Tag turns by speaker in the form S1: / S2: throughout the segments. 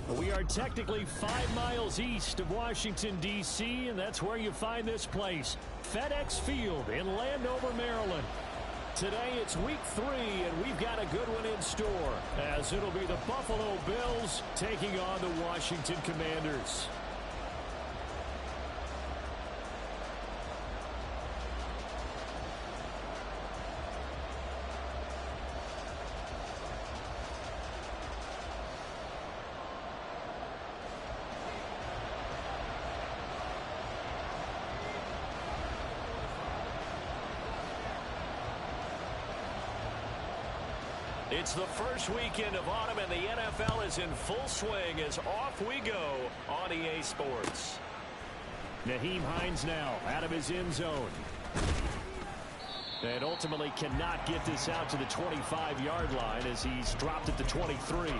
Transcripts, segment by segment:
S1: We are technically 5 miles east of Washington, D.C., and that's where you find this place, FedEx Field in Landover, Maryland. Today it's week 3, and we've got a good one in store, as it'll be the Buffalo Bills taking on the Washington Commanders. It's the first weekend of autumn, and the NFL is in full swing as off we go on EA Sports. Nyheim Hines now out of his end zone. And ultimately cannot get this out to the 25-yard line as he's dropped at the 23.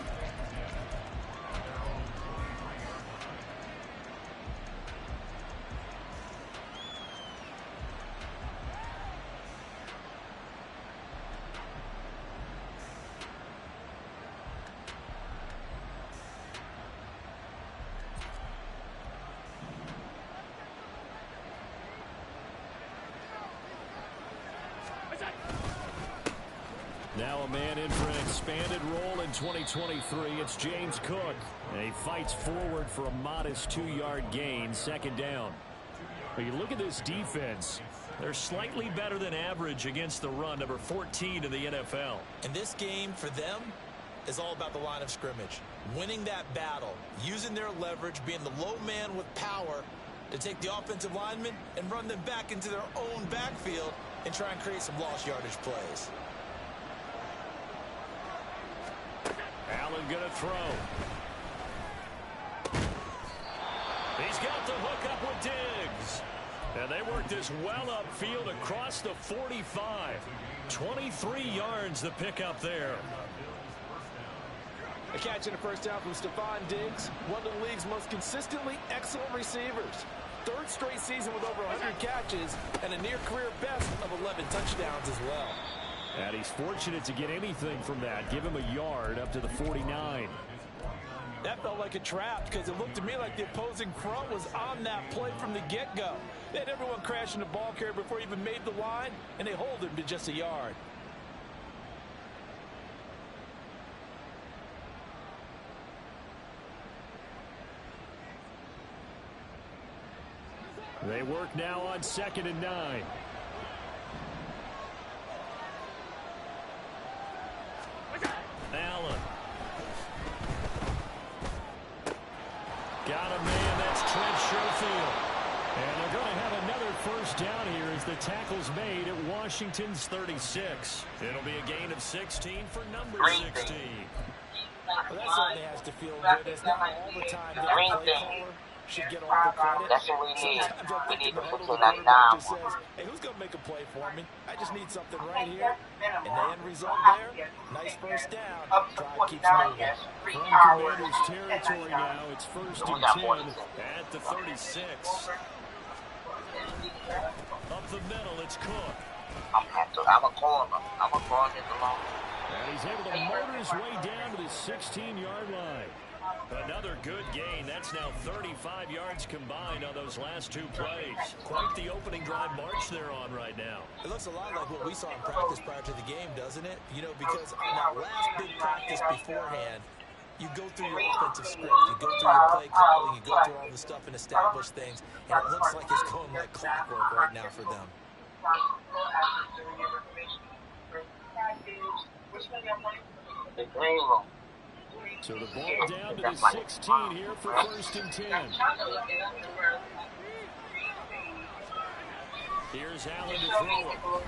S1: Now a man in for an expanded role in 2023. It's James Cook. And he fights forward for a modest 2-yard gain, second down. But you look at this defense. They're slightly better than average against the run, number 14 in the NFL.
S2: And this game for them is all about the line of scrimmage. Winning that battle, using their leverage, being the low man with power to take the offensive linemen and run them back into their own backfield and try and create some lost yardage plays.
S1: Allen going to throw. He's got the hook up with Diggs. And they work this well upfield across the 45. 23 yards the pickup there.
S3: A catch and a first down from Stephon Diggs, one of the league's most consistently excellent receivers. Third straight season with over 100 catches and a near-career best of 11 touchdowns as well.
S1: And he's fortunate to get anything from that. Give him a yard up to the 49.
S3: That felt like a trap because it looked to me like the opposing front was on that play from the get-go. They had everyone crashing the ball carrier before he even made the line, and they hold him to just a yard.
S1: They work now on 2nd and 9. Allen. Got a man, that's Trent Sherfield. And they're going to have another first down here as the tackle's made at Washington's 36. It'll be a gain of 16 for number 16.
S3: Well, that certainly has to feel good. It's not all the time that the play caller should get all the credit.
S4: That's what we need.
S3: Sometimes I
S4: We
S3: think
S4: need
S3: in the
S4: to
S3: huddle,
S4: put
S3: the
S4: that
S3: quarterback
S4: down.
S3: just says, hey, who's going to make a play for me? I just need something right here. And the end result there, nice first down. Drive keeps moving.
S1: From Commanders territory now, it's 1st and 10 at the 36. Up the middle, it's Cook.
S4: I'm going to call him. I'm going to call him along.
S1: And he's able to motor his way down to the 16-yard line. Another good gain. That's now 35 yards combined on those last 2 plays. Quite the opening drive march they're on right now.
S2: It looks a lot like what we saw in practice prior to the game, doesn't it? You know, because on that last big practice beforehand, you go through your offensive script, you go through your play calling, you go through all the stuff and establish things, and it looks like it's going like clockwork right now for them.
S4: The green room.
S1: So the ball down to the 16 here for 1st and 10. Here's Allen to throw it. Over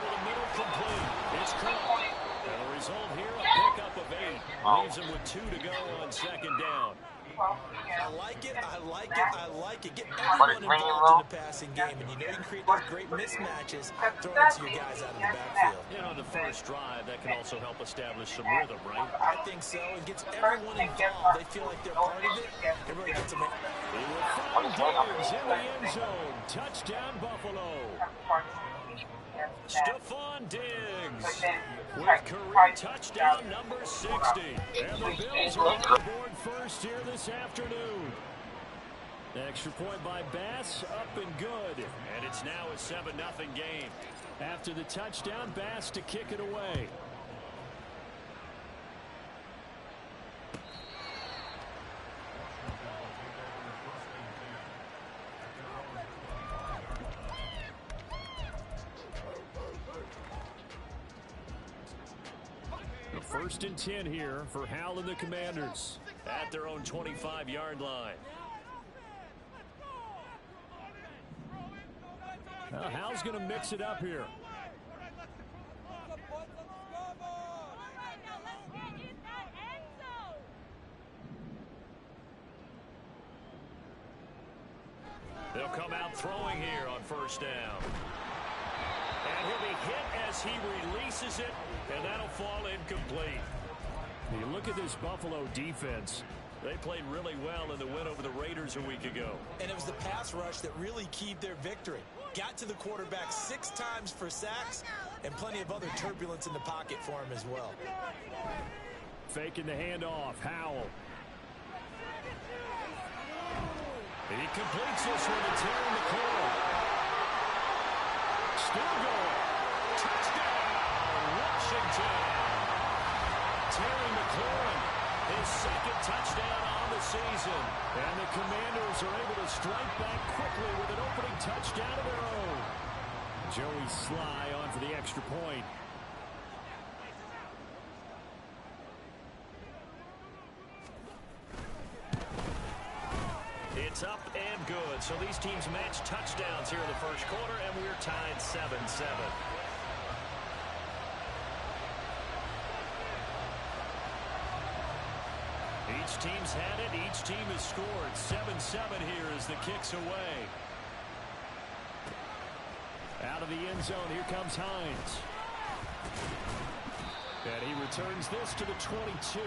S1: the middle, complete. It's Cook. And the result here, a pickup of 8. Leaves him with 2 to go on 2nd down.
S2: I like it, I like it, I like it. Get everyone involved in the passing game, and you know you can create those great mismatches throwing it to your guys out of the backfield.
S1: You know, on the first drive, that can also help establish some rhythm, right?
S2: I think so. It gets everyone involved. They feel like they're part of it. It really gets them in.
S1: He will find Diggs in the end zone. Touchdown, Buffalo. Stephon Diggs with career touchdown number 60. And the Bills are on the board first here this afternoon. Extra point by Bass, up and good. And it's now a 7-0 game. After the touchdown, Bass to kick it away. The 1st and 10 here for Hal and the Commanders at their own 25-yard line. Now Hal's going to mix it up here. They'll come out throwing here on 1st down. And he'll be hit as he releases it, and that'll fall incomplete. You look at this Buffalo defense. They played really well in the win over the Raiders a week ago.
S2: And it was the pass rush that really keyed their victory. Got to the quarterback 6 times for sacks and plenty of other turbulence in the pocket for him as well.
S1: Faking the handoff. Howell. He completes this one to Terry McLaurin. Still going. Touchdown, Washington. Terry McLaurin, his 2nd touchdown on the season. And the Commanders are able to strike back quickly with an opening touchdown of their own. Joey Sly on for the extra point. It's up and good. So these teams match touchdowns here in the 1st quarter, and we're tied 7-7. Each team's had it. Each team has scored. 7-7 here as the kick's away. Out of the end zone, here comes Hines. And he returns this to the 22.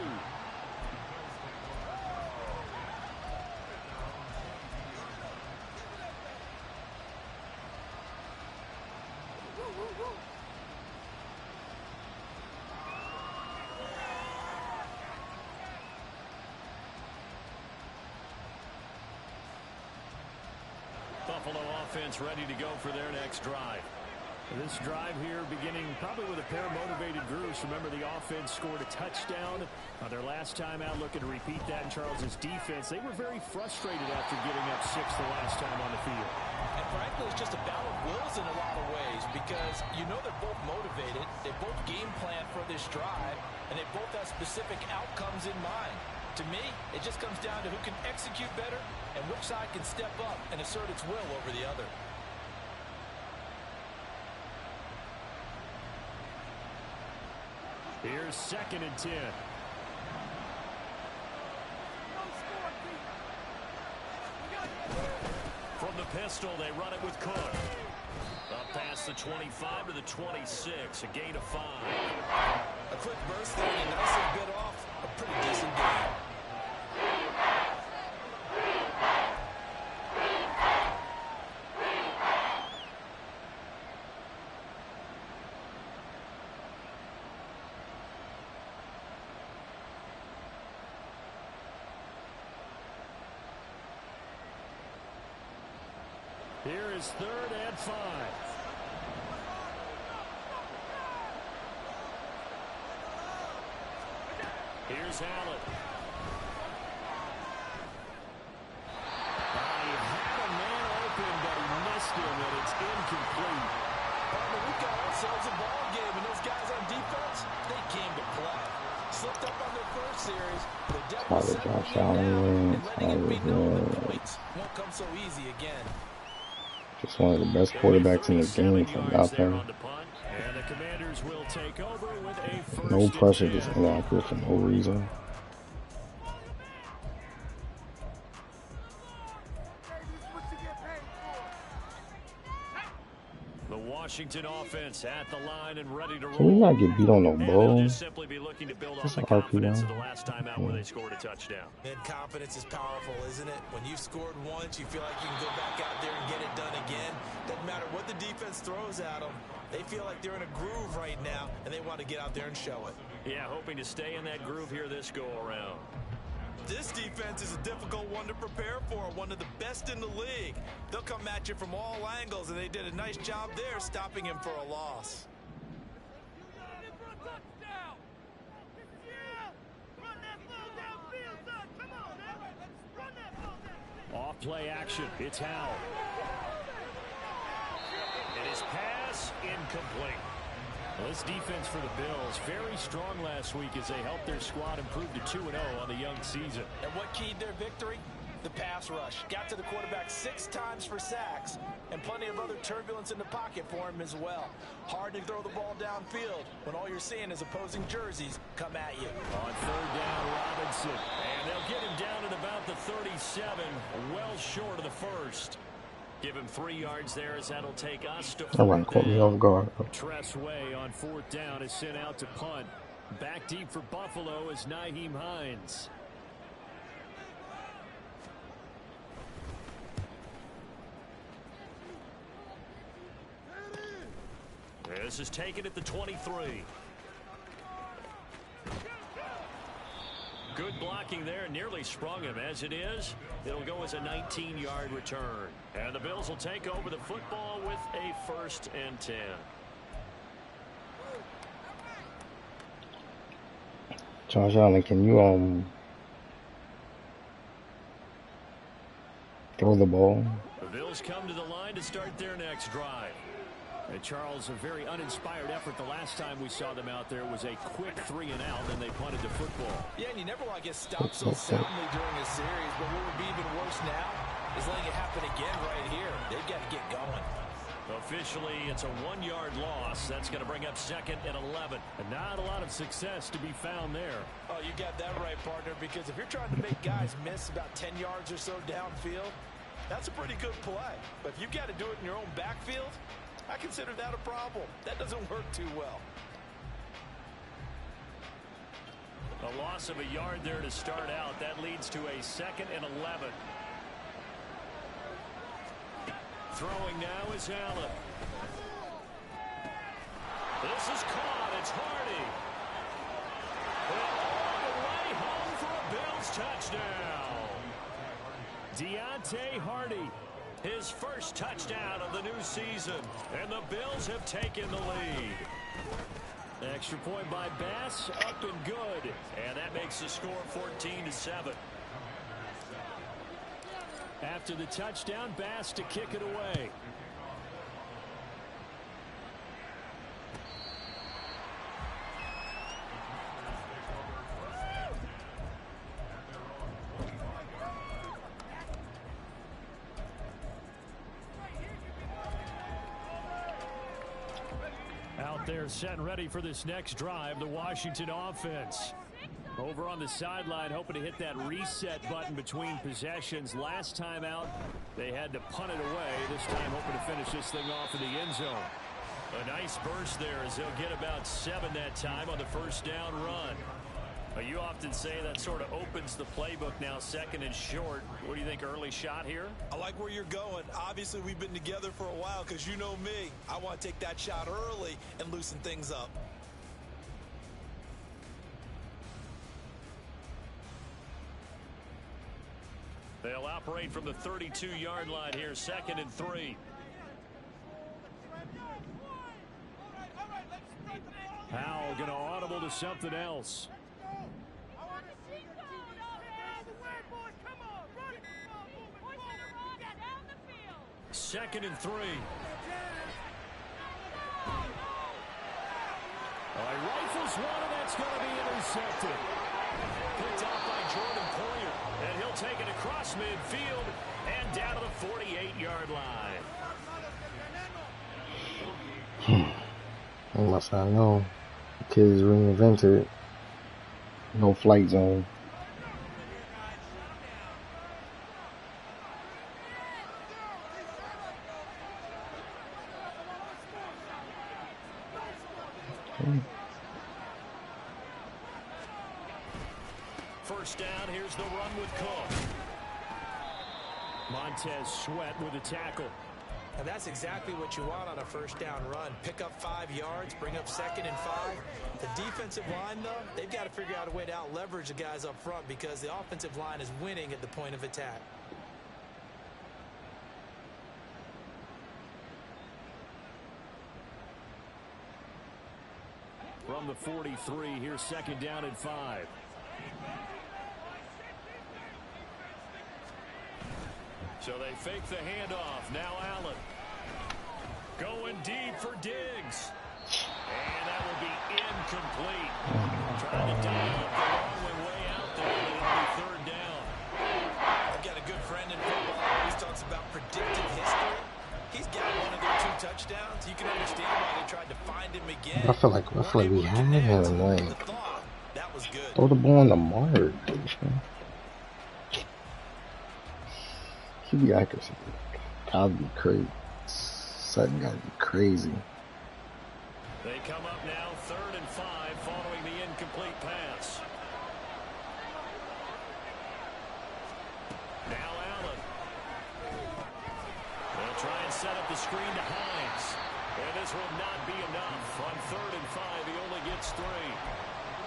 S1: Buffalo offense ready to go for their next drive. This drive here beginning probably with a pair of motivated groups. Remember, the offense scored a touchdown on their last time out, looking to repeat that in Charles's defense. They were very frustrated after giving up 6 the last time on the field.
S3: And frankly, it's just a battle of wills in a lot of ways because you know they're both motivated. They both game plan for this drive, and they both have specific outcomes in mind. To me, it just comes down to who can execute better and which side can step up and assert its will over the other.
S1: Here's 2nd and 10. From the pistol, they run it with Cook. Up past the 25 to the 26, a gain of 5.
S2: A quick burst there and nicely bit off a pretty decent game.
S1: Here is 3rd and 5. Here's Allen. He had a man open, but he missed him, and it's incomplete.
S3: We've got ourselves a ball game, and those guys on defense, they came to play. Slipped up on their first series. They're definitely
S5: Josh Allen wins.
S3: Points won't come so easy again.
S5: Just one of the best quarterbacks in the game from out there.
S1: And the Commanders will take over with a 1st
S5: No pressure, just inaccurate for no reason.
S1: The Washington offense at the line and ready to roll.
S5: Can we not get beat on the ball?
S1: They'll just simply be looking to build on the confidence of the last time out where they scored a touchdown.
S2: And confidence is powerful, isn't it? When you've scored once, you feel like you can go back out there and get it done again. Doesn't matter what the defense throws at them. They feel like they're in a groove right now, and they want to get out there and show it.
S1: Yeah, hoping to stay in that groove here this go-around.
S2: This defense is a difficult one to prepare for, one of the best in the league. They'll come at you from all angles, and they did a nice job there stopping him for a loss.
S1: Off play action. It's Howell. And his pass incomplete. Well, this defense for the Bills, very strong last week as they helped their squad improve to 2-0 on the young season.
S3: And what keyed their victory? The pass rush. Got to the quarterback 6 times for sacks, and plenty of other turbulence in the pocket for him as well. Hard to throw the ball downfield when all you're seeing is opposing jerseys come at you.
S1: On third down, Robinson. And they'll get him down at about the 37, well short of the first. Give him 3 yards there as that'll take us to fourth down. Tress Way on fourth down is sent out to punt. Back deep for Buffalo is Nyheim Hines. This is taken at the 23. Good blocking there, nearly sprung him. As it is, it'll go as a 19-yard return. And the Bills will take over the football with a 1st and 10.
S5: Josh Allen, can you throw the ball?
S1: The Bills come to the line to start their next drive. And Charles, a very uninspired effort the last time we saw them out there was a quick 3 and out, and they punted the football.
S3: Yeah, and you never want to get stopped so soundly during a series, but what would be even worse now is letting it happen again right here. They've got to get going.
S1: Officially, it's a 1-yard loss. That's going to bring up 2nd and 11. And not a lot of success to be found there.
S3: Oh, you got that right, partner, because if you're trying to make guys miss about 10 yards or so downfield, that's a pretty good play. But if you've got to do it in your own backfield, I consider that a problem. That doesn't work too well.
S1: A loss of a yard there to start out. That leads to a 2nd and 11. Throwing now is Allen. This is caught. It's Hardy. All the way home for a Bills touchdown. Deontay Hardy. His first touchdown of the new season. And the Bills have taken the lead. Extra point by Bass, up and good. And that makes the score 14-7. After the touchdown, Bass to kick it away. Out there set and ready for this next drive, the Washington offense. Over on the sideline, hoping to hit that reset button between possessions. Last time out, they had to punt it away. This time, hoping to finish this thing off in the end zone. A nice burst there as they'll get about 7 that time on the first down run. You often say that sort of opens the playbook now, 2nd and short. What do you think, early shot here?
S2: I like where you're going. Obviously, we've been together for a while because you know me. I want to take that shot early and loosen things up.
S1: They'll operate from the 32-yard line here, 2nd and 3. Howell going to audible to something else. 2nd and 3. He rifles one, and that's going to be intercepted. Picked off by Jordan Poyer, and he'll take it across midfield and down to the 48-yard line.
S5: Unless I know, the kids reinvented no flight zone.
S1: First down, here's the run with Cook. Montez Sweat with a tackle.
S2: And that's exactly what you want on a first down run. Pick up 5 yards, bring up 2nd and 5. The defensive line, though, they've got to figure out a way to out-leverage the guys up front because the offensive line is winning at the point of attack.
S1: From the 43, here's 2nd down and 5. So they fake the handoff. Now Allen. Going deep for Diggs. And that will be incomplete. Trying to dial up the long way out there. And it'll be 3rd down.
S2: I've got a good friend in football who always talks about predictive history. He's got one of their 2 touchdowns. You can understand why they tried to find him again.
S5: I feel like we had him. Like,
S2: that was good.
S5: throw the ball on the mark. QB accuracy. Gotta be crazy. Sutton gotta be crazy.
S1: They come up now 3rd and 5 following the incomplete pass. Now Allen. They'll try and set up the screen to Hines. And this will not be enough. On 3rd and 5, he only gets 3.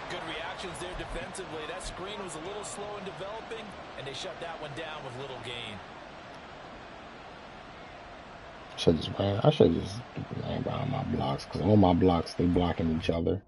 S3: Good reactions there defensively. That screen was a little slow in developing, and they shut that one down with little gain.
S5: I should just ran by my blocks because all my blocks they blocking each other.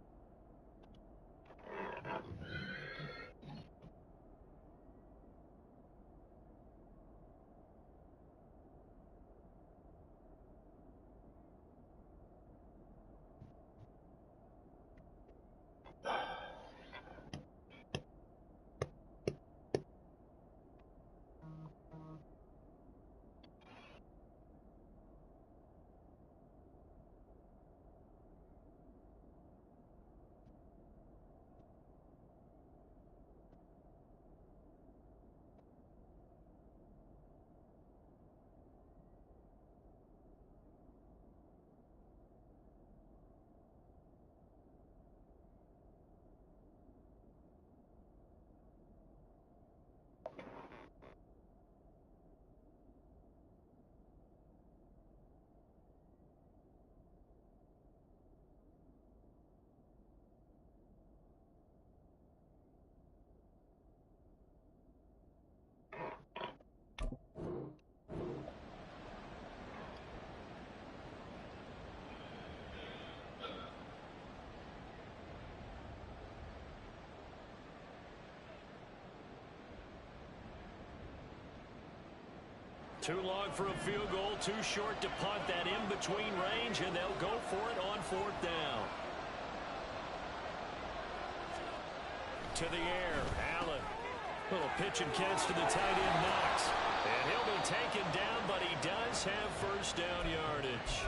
S1: Too long for a field goal, too short to punt that in-between range, and they'll go for it on 4th down. To the air, Allen. Little pitch and catch to the tight end, Knox. And he'll be taken down, but he does have first down yardage.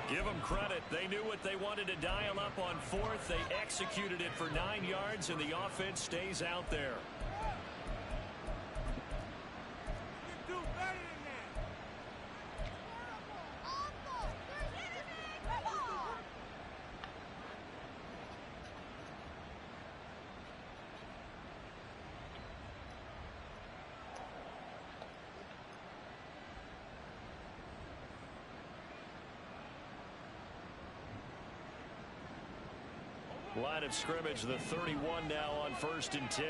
S1: Give them credit. They knew what they wanted to dial up on 4th. They executed it for 9 yards, and the offense stays out there. Line of scrimmage, the 31 now on 1st and 10.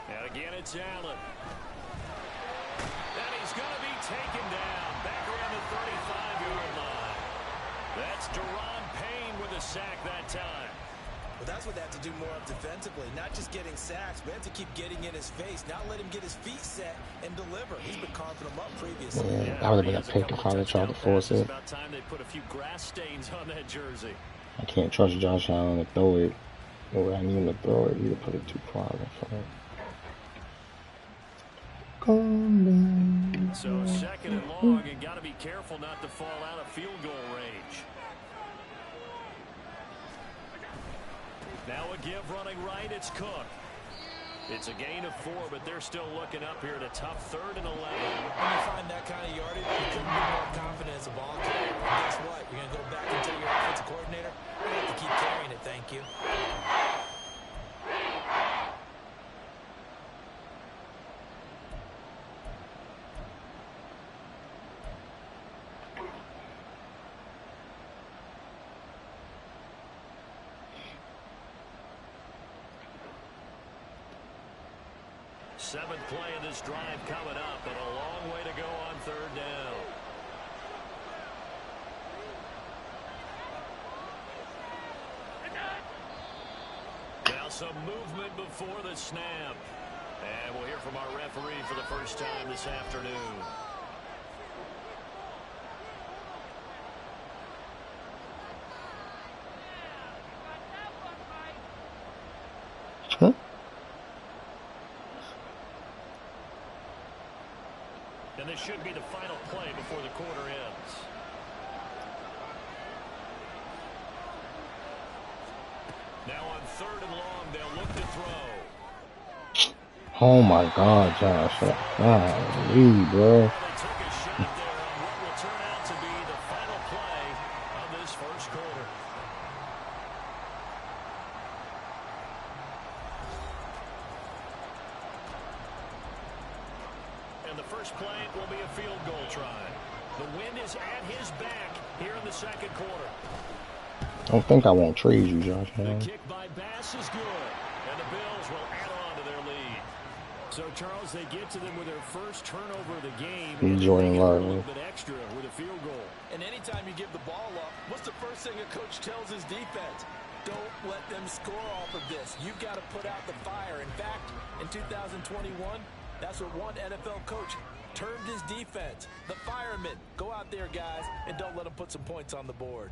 S1: And again, it's Allen. And he's going to be taken down back around the 35-yard line. That's Deron Payne with a sack that time.
S2: Well, that's what they have to do more of defensively, not just getting sacks, but have to keep getting in his face, not let him get his feet set and deliver. He's been carving them up previously.
S5: Yeah, that would have been a pick if I would try to force it.
S1: About time they put a few grass stains on that jersey.
S5: I can't trust Josh Allen to throw it. Or I need him to throw it. Either put it too far in front.
S1: So 2nd and long, and got to be careful not to fall out of field goal range. Now a give running right, it's Cook. It's a gain of 4, but they're still looking up here at a tough 3rd and 11.
S2: When you find that kind of yardage, you couldn't be more confident as a ball carrier. And guess what? You're going to go back and tell your offensive coordinator, I have to keep carrying it, thank you.
S1: Seventh play of this drive coming up, and a long way to go on 3rd down. Now some movement before the snap. And we'll hear from our referee for the first time this afternoon.
S5: Huh?
S1: And this should be the final play before the quarter ends. Now on 3rd and long, they'll look to throw.
S5: Oh my God, Josh. Golly, bro.
S1: They took a shot there on what will turn out to be the final play of this first quarter. And the first play will be a field goal try. The wind is at his back here in the second quarter.
S5: Don't think I won't trade you, Josh.
S1: The kick by Bass is good, and the Bills will add on to their lead. So, Charles, they get to them with their first turnover of the game. And
S5: Jordan Love.
S1: A little bit extra with a field goal.
S3: And anytime you give the ball up, what's the first thing a coach tells his defense? Don't let them score off of this. You've got to put out the fire. In fact, in 2021, that's what one NFL coach termed his defense. The firemen. Go out there, guys, and don't let them put some points on the board.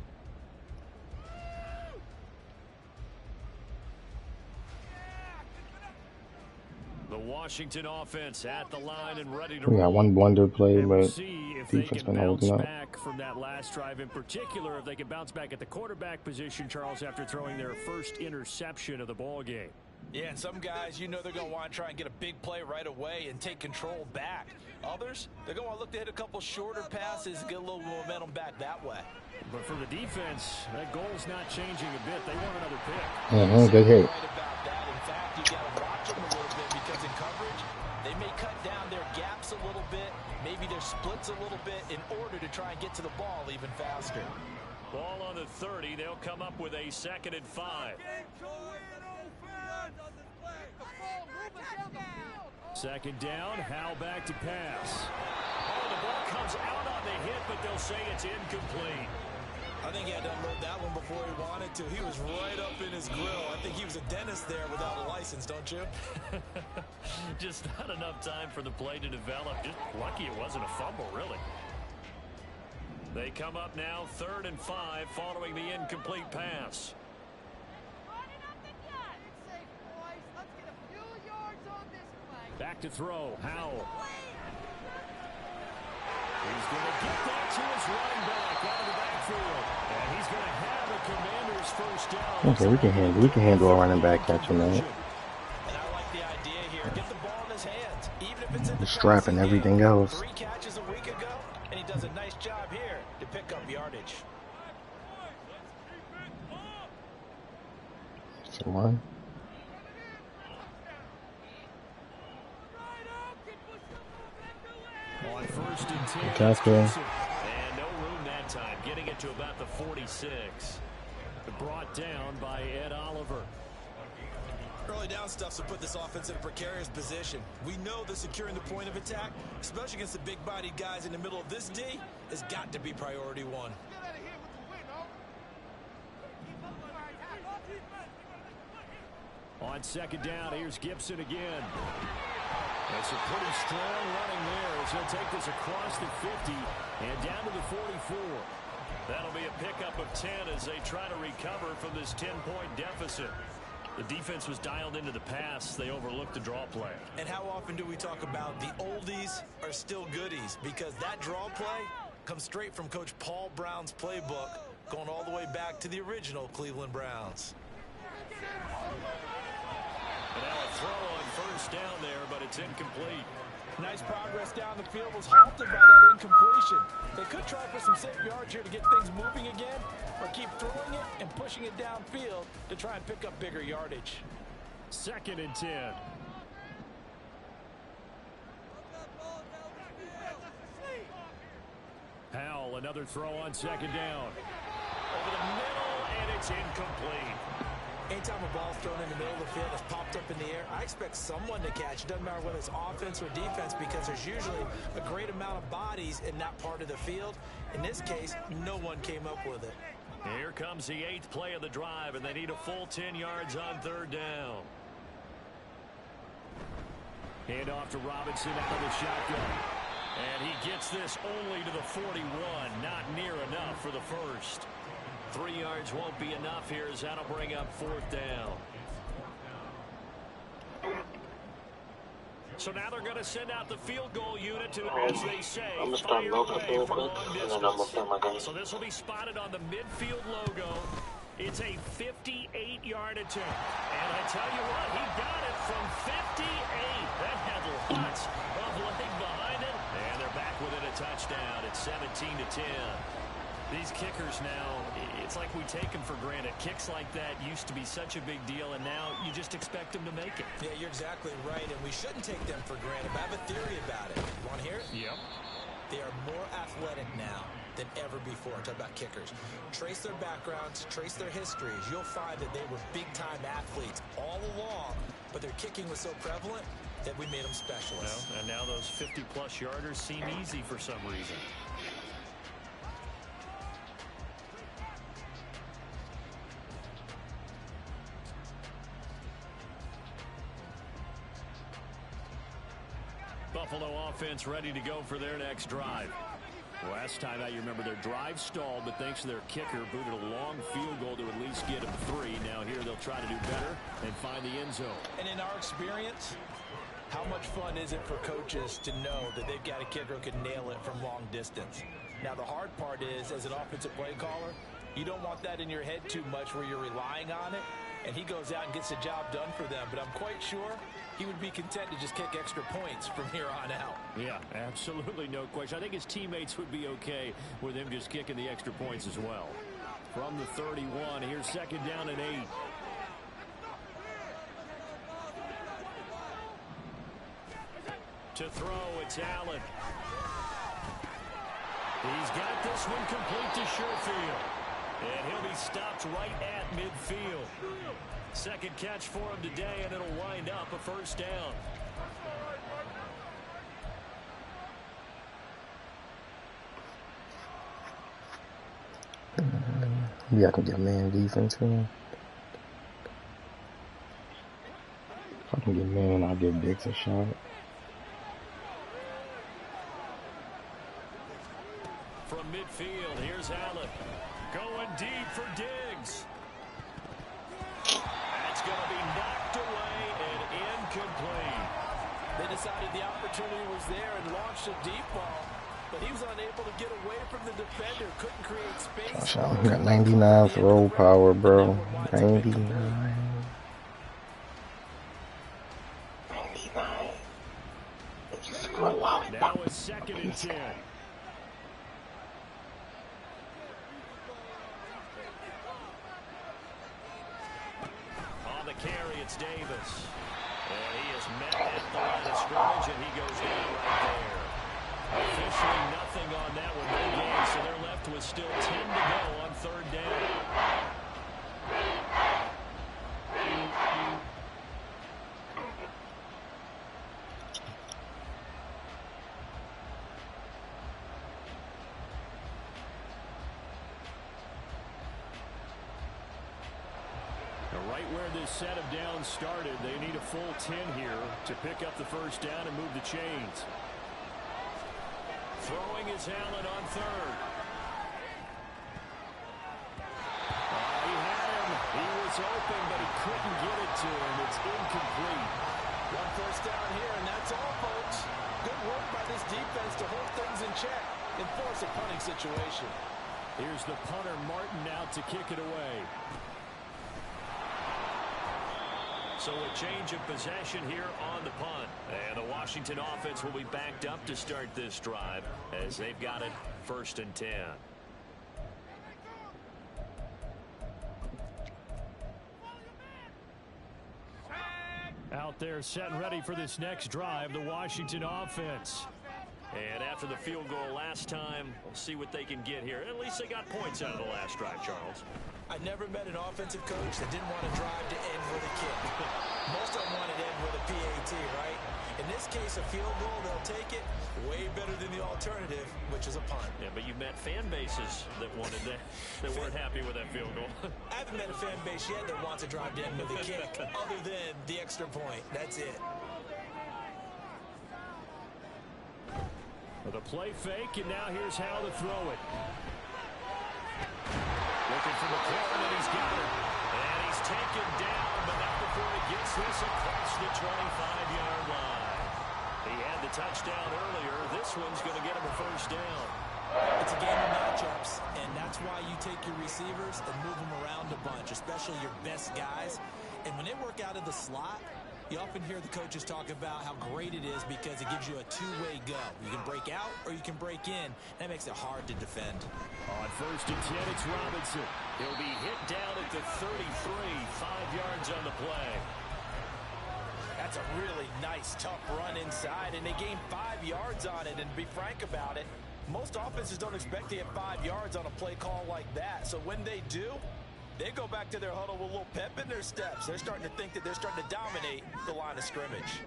S1: The Washington offense at the line and ready to
S5: We got
S1: roll.
S5: one blunder play,
S1: And we'll
S5: but
S1: see if they
S5: defense
S1: can
S5: been
S1: bounce
S5: holding up.
S1: back from that last drive. In particular, if they can bounce back at the quarterback position, Charles, after throwing their first interception of the ball game.
S3: Yeah, and some guys, you know they're going to want to try and get a big play right away and take control back. Others, they're going to look to hit a couple shorter passes and get a little momentum back that way.
S1: But for the defense, that goal's not changing a bit. They want another pick.
S5: Good hit.
S3: Right about that. In fact, you got to watch them a little bit because in coverage, they may cut down their gaps a little bit, maybe their splits a little bit in order to try and get to the ball even faster.
S1: Ball on the 30. They'll come up with a 2nd and 5. Second down, Howell back to pass. Oh, the ball comes out on the hit, but they'll say it's incomplete.
S2: I think he had to unload that one before he wanted to. He was right up in his grill. I think he was a dentist there without a license, don't you?
S1: Just not enough time for the play to develop. Just lucky it wasn't a fumble, really. They come up now 3rd and 5 following the incomplete pass. Back to throw, Howell. He's going to get that to his running back out of the backfield. And he's going to have a Commander's first down.
S5: Okay, we can handle a running back catching that.
S3: And I like the idea here. Get the ball in his hands. Even if it's in the
S5: strap and everything else.
S3: 3 catches a week ago, and he does a nice job here to pick up yardage.
S5: Someone.
S1: On 1st and 10.
S5: Tackle.
S1: And no room that time. Getting it to about the 46. Brought down by Ed Oliver.
S2: Early down stuff will put this offense in a precarious position. We know that securing the point of attack, especially against the big-bodied guys in the middle of this D, has got to be priority 1.
S1: On 2nd down, here's Gibson again. That's a pretty strong running there as he'll take this across the 50 and down to the 44. That'll be a pickup of 10 as they try to recover from this 10-point deficit. The defense was dialed into the pass. They overlooked the draw play.
S2: And how often do we talk about the oldies are still goodies? Because that draw play comes straight from Coach Paul Brown's playbook, going all the way back to the original Cleveland Browns.
S1: And now a throw on It's incomplete.
S3: Nice progress down the field was halted by that incompletion. They could try for some safe yards here to get things moving again, or keep throwing it and pushing it downfield to try and pick up bigger yardage.
S1: 2nd and 10. Powell, another throw on 2nd down. Over the middle, and it's incomplete.
S2: Anytime a ball's thrown in the middle of the field, it's popped up in the air, I expect someone to catch. It doesn't matter whether it's offense or defense, because there's usually a great amount of bodies in that part of the field. In this case, no one came up with it.
S1: Here comes the 8th play of the drive, and they need a full 10 yards on 3rd down. Hand off to Robinson out of the shotgun. And he gets this only to the 41. Not near enough for the first. 3 yards won't be enough here as that'll bring up 4th down. So now they're going to send out the field goal unit to, as they say,
S5: I'm gonna start
S1: fire
S5: milking
S1: away
S5: real
S1: from
S5: quick,
S1: long
S5: and then I'm gonna
S1: distance.
S5: play my game.
S1: So this will be spotted on the midfield logo. It's a 58-yard attempt. And I tell you what, he got it from 58. That had lots of leg behind it. And they're back within a touchdown. It's 17-10. These kickers now, it's like we take them for granted. Kicks like that used to be such a big deal, and now you just expect them to make it.
S2: Yeah, you're exactly right, and we shouldn't take them for granted. But I have a theory about it. You want to hear it?
S1: Yep.
S2: They are more athletic now than ever before. Talk about kickers. Trace their backgrounds, trace their histories. You'll find that they were big-time athletes all along, but their kicking was so prevalent that we made them specialists.
S1: Well, and now those 50-plus yarders seem easy for some reason. Buffalo offense ready to go for their next drive. Last time out, you remember their drive stalled, but thanks to their kicker, booted a long field goal to at least get them 3. Now here they'll try to do better and find the end zone.
S3: And in our experience, how much fun is it for coaches to know that they've got a kicker who can nail it from long distance? Now, the hard part is, as an offensive play caller, you don't want that in your head too much where you're relying on it, and he goes out and gets the job done for them. But I'm quite sure he would be content to just kick extra points from here on out.
S1: Yeah, absolutely no question. I think his teammates would be okay with him just kicking the extra points as well. From the 31, here's 2nd down and 8. To throw, it's Allen. He's got this one complete to Sherfield. And he'll be stopped right at midfield. 2nd catch for him today, and it'll wind up a 1st down.
S5: Maybe I can get man defense here. If I can get man, I'll give Diggs a shot.
S1: From midfield, here's Allen. Going deep for Diggs. That's going to be knocked away and incomplete.
S3: They decided the opportunity was there and launched a deep ball, but he was unable to get away from the defender. Couldn't create space.
S5: Gosh, I got 99 throw power, bro. 99.
S1: Now it's 2nd and 10. On the carry, it's Davis. And he is met at the line of scrimmage, and he goes down right there. Officially nothing on that one. No gain, so they're left with still 10 to go on 3rd down. Right where this set of downs started, they need a full 10 here to pick up the 1st down and move the chains. Throwing is Allen on 3rd. He had him. He was open, but he couldn't get it to him. It's incomplete.
S3: 1 first down here, and that's all, folks. Good work by this defense to hold things in check and force a punting situation.
S1: Here's the punter, Martin, out to kick it away. So a change of possession here on the punt. And the Washington offense will be backed up to start this drive as they've got it 1st and 10. Out there set and ready for this next drive, the Washington offense. And after the field goal last time, we'll see what they can get here. At least they got points out of the last drive, Charles.
S2: I never met an offensive coach that didn't want to drive to end with a kick. Most of them wanted to end with a PAT, right? In this case, a field goal, they'll take it way better than the alternative, which is a punt.
S1: Yeah, but you've met fan bases that wanted that, that weren't happy with that field goal.
S2: I haven't met a fan base yet that wants to drive to end with a kick other than the extra point. That's it.
S1: With a play fake, and now here's how to throw it. Looking for McLaurin, and he's got it. And he's taken down, but not before he gets this across the 25-yard line. He had the touchdown earlier. This one's going to get him a 1st down.
S2: It's a game of matchups, and that's why you take your receivers and move them around a bunch, especially your best guys. And when they work out of the slot, you often hear the coaches talk about how great it is because it gives you a two-way go. You can break out or you can break in. That makes it hard to defend.
S1: On 1st and 10, it's Robinson. He'll be hit down at the 33, 5 yards on the play.
S3: That's a really nice, tough run inside, and they gained 5 yards on it. And to be frank about it, most offenses don't expect to get 5 yards on a play call like that. So when they do, they go back to their huddle with a little pep in their steps. They're starting to think that they're starting to dominate the line of scrimmage.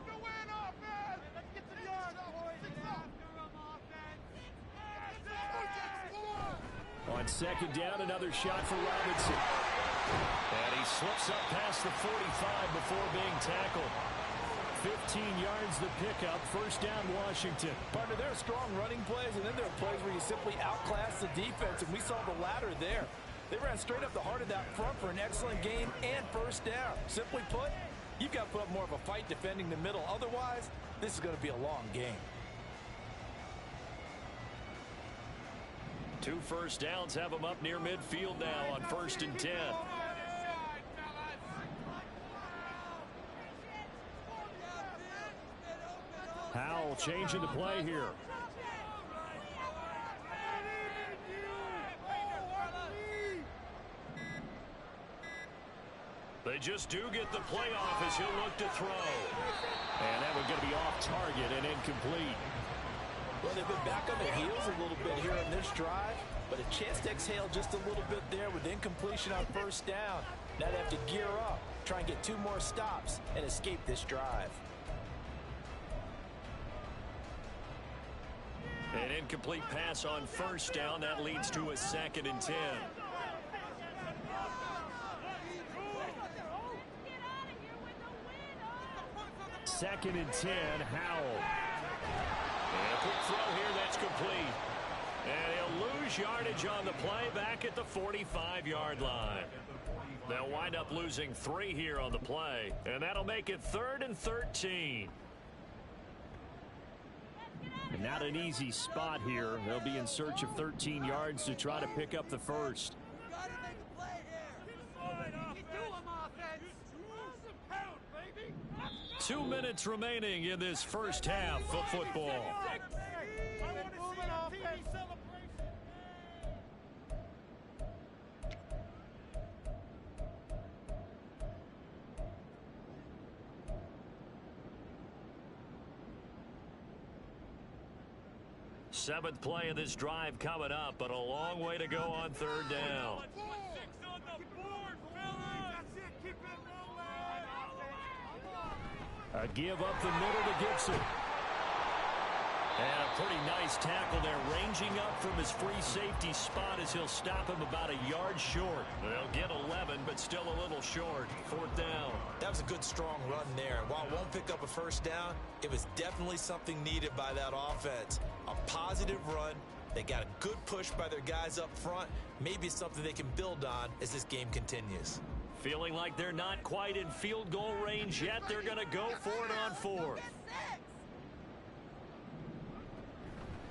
S1: On 2nd down, another shot for Robinson. And he slips up past the 45 before being tackled. 15 yards the pickup. 1st down, Washington.
S3: Partner, there are strong running plays, and then there are plays where you simply outclass the defense, and we saw the latter there. They ran straight up the heart of that front for an excellent game and 1st down. Simply put, you've got to put up more of a fight defending the middle. Otherwise, this is going to be a long game.
S1: 2 1st downs have them up near midfield now on 1st and 10. Howell changing the play here. They just do get the play off as he'll look to throw. And that one's going to be off target and incomplete.
S3: Well, they've been back on their heels a little bit here in this drive, but a chance to exhale just a little bit there with incompletion on 1st down. Now they have to gear up, try and get 2 more stops, and escape this drive.
S1: An incomplete pass on 1st down. That leads to a 2nd and 10. 2nd and 10, Howell. And a quick throw here, that's complete. And he'll lose yardage on the play back at the 45-yard line. They'll wind up losing 3 here on the play, and that'll make it 3rd and 13. And not an easy spot here. They'll be in search of 13 yards to try to pick up the 1st. 2 minutes remaining in this 1st half of football. Seventh play of this drive coming up, but a long way to go on 3rd down. A give up the middle to Gibson. And a pretty nice tackle there, ranging up from his free safety spot as he'll stop him about a yard short. They'll get 11, but still a little short. 4th down.
S2: That was a good, strong run there. While it won't pick up a 1st down, it was definitely something needed by that offense. A positive run. They got a good push by their guys up front. Maybe something they can build on as this game continues.
S1: Feeling like they're not quite in field goal range yet. They're going to go for it on 4th.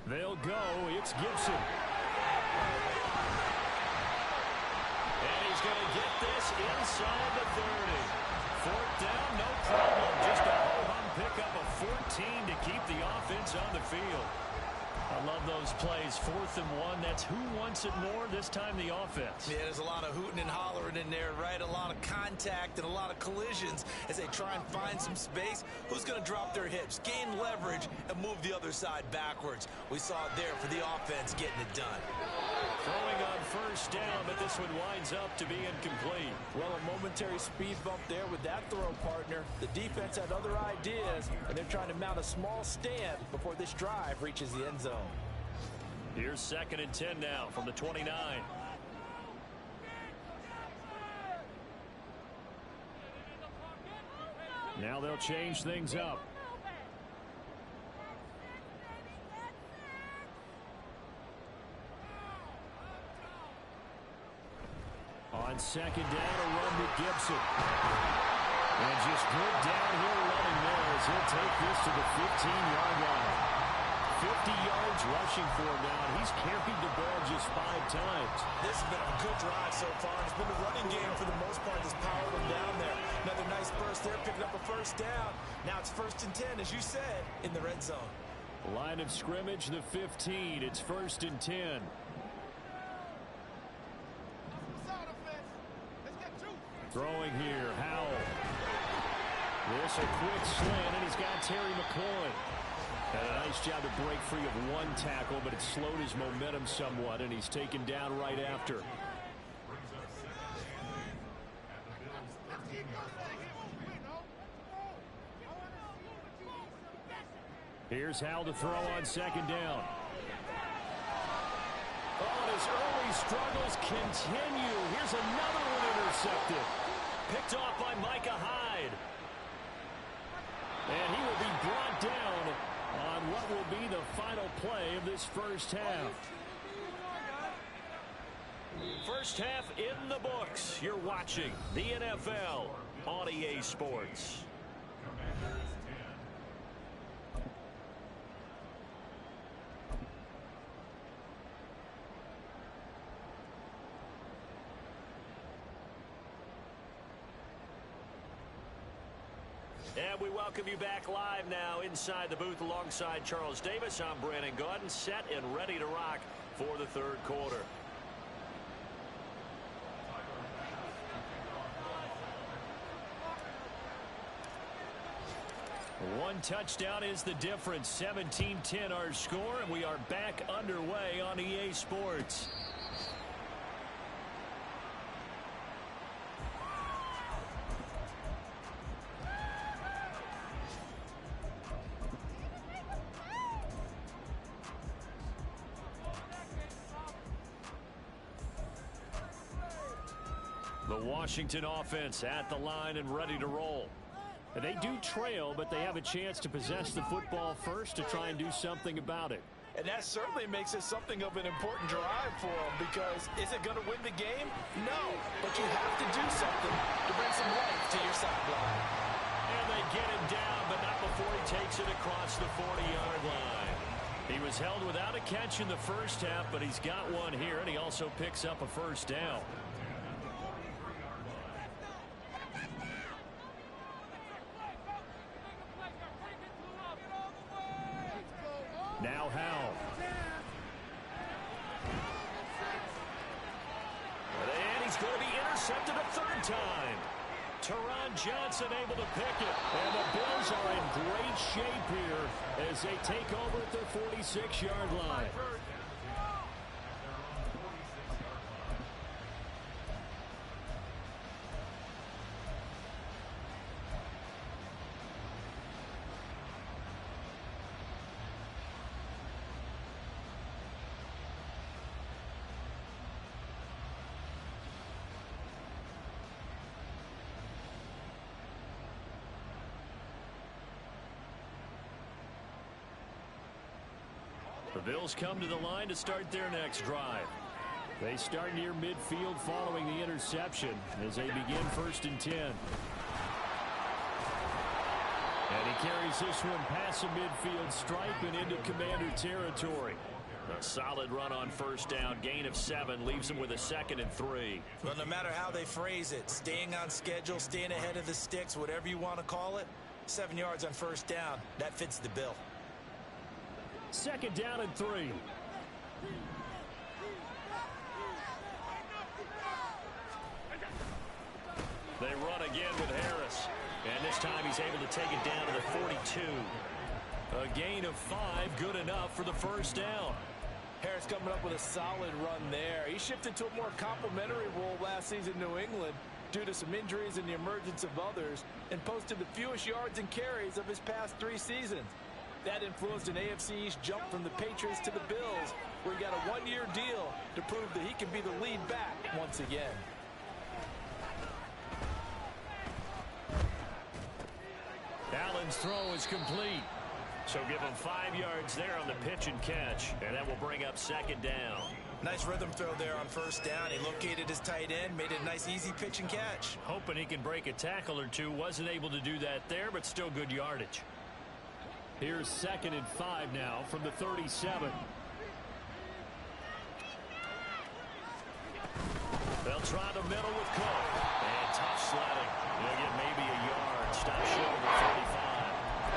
S1: They'll go. It's Gibson. And he's going to get this inside the 30. 4th down, no 17 to keep the offense on the field. I love those plays. 4th and 1. That's who wants it more, this time the offense.
S2: Yeah, there's a lot of hooting and hollering in there, right? A lot of contact and a lot of collisions as they try and find some space. Who's going to drop their hips, gain leverage, and move the other side backwards? We saw it there for the offense getting it done.
S1: Throwing on first down, but this one winds up to be incomplete.
S3: Well, a momentary speed bump there with that throw, partner. The defense had other ideas, and they're trying to mount a small stand before this drive reaches the end zone.
S1: Here's 2nd and 10 now from the 29. Now they'll change things up. On 2nd down, a run to Gibson. And just good downhill running there as he'll take this to the 15-yard line. 50 yards rushing for him now, and he's carried the ball just 5 times.
S2: This has been a good drive so far. It's been the running game for the most part that's powered him down there. Another nice burst there, picking up a first down. Now it's 1st and 10, as you said, in the red zone.
S1: Line of scrimmage, the 15. It's 1st and 10. Throwing here, Howell. This a quick slant, and he's got Terry McLaurin. And a nice job to break free of one tackle, but it slowed his momentum somewhat, and he's taken down right after. Here's Howell to throw on 2nd down. Oh, and his early struggles continue. Here's another one intercepted. Picked off by Micah Hyde. And he will be brought down on what will be the final play of this first half. First half in the books. You're watching the NFL on EA Sports. And we welcome you back live now inside the booth alongside Charles Davis. I'm Brandon Gaudin, set and ready to rock for the 3rd quarter. One touchdown is the difference. 17-10 our score, and we are back underway on EA Sports. The Washington offense at the line and ready to roll. And they do trail, but they have a chance to possess the football first to try and do something about it.
S3: And that certainly makes it something of an important drive for them, because is it going to win the game? No, but you have to do something to bring some life to your sideline.
S1: And they get him down, but not before he takes it across the 40-yard line. He was held without a catch in the first half, but he's got one here, and he also picks up a first down. Now Howell. And he's going to be intercepted a 3rd time. Teron Johnson able to pick it. And the Bills are in great shape here as they take over at their 46-yard line. The Bills come to the line to start their next drive. They start near midfield following the interception as they begin 1st and 10. And he carries this one past the midfield stripe and into Commander territory. A solid run on 1st down, gain of 7, leaves them with a 2nd and 3.
S2: Well, no matter how they phrase it, staying on schedule, staying ahead of the sticks, whatever you want to call it, 7 yards on first down. That fits the bill.
S1: 2nd down and 3. They run again with Harris. And this time he's able to take it down to the 42. A gain of 5, good enough for the first down.
S3: Harris coming up with a solid run there. He shifted to a more complimentary role last season in New England due to some injuries and the emergence of others, and posted the fewest yards and carries of his past 3 seasons. That influenced an AFC East jump from the Patriots to the Bills, where he got a 1-year deal to prove that he can be the lead back once again.
S1: Allen's throw is complete. So give him 5 yards there on the pitch and catch, and that will bring up 2nd down.
S2: Nice rhythm throw there on first down. He located his tight end, made it a nice, easy pitch and catch.
S1: Hoping he can break a tackle or two. Wasn't able to do that there, but still good yardage. Here's 2nd and 5 now from the 37. They'll try the middle with Cook. And tough sledding. They'll get maybe a yard. Stop short of the 35.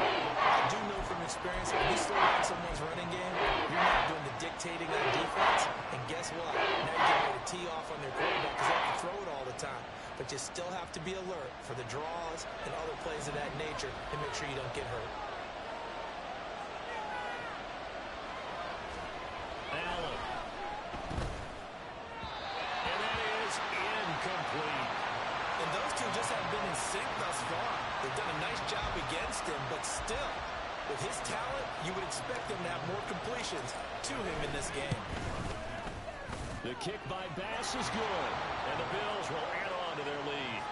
S2: I do know from experience, if you slow down someone's running game, you're not doing the dictating on defense. And guess what? Now you're getting ready to tee off on their quarterback because they have to throw it all the time. But you still have to be alert for the draws and other plays of that nature and make sure you don't get hurt.
S1: Allen. And that is incomplete.
S2: And those two just haven't been in sync thus far. They've done a nice job against him, but still, with his talent, you would expect him to have more completions to him in this game.
S1: The kick by Bass is good, and the Bills will add on to their lead.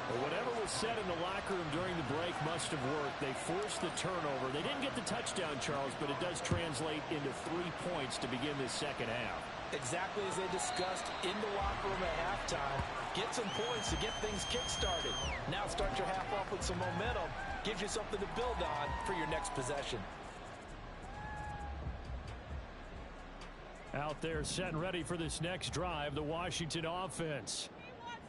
S1: But whatever was said in the locker room during the break must have worked. They forced the turnover. They didn't get the touchdown, Charles, but it does translate into 3 points to begin this second half.
S3: Exactly as they discussed in the locker room at halftime. Get some points to get things kick-started. Now start your half off with some momentum. Gives you something to build on for your next possession.
S1: Out there set and ready for this next drive, the Washington offense.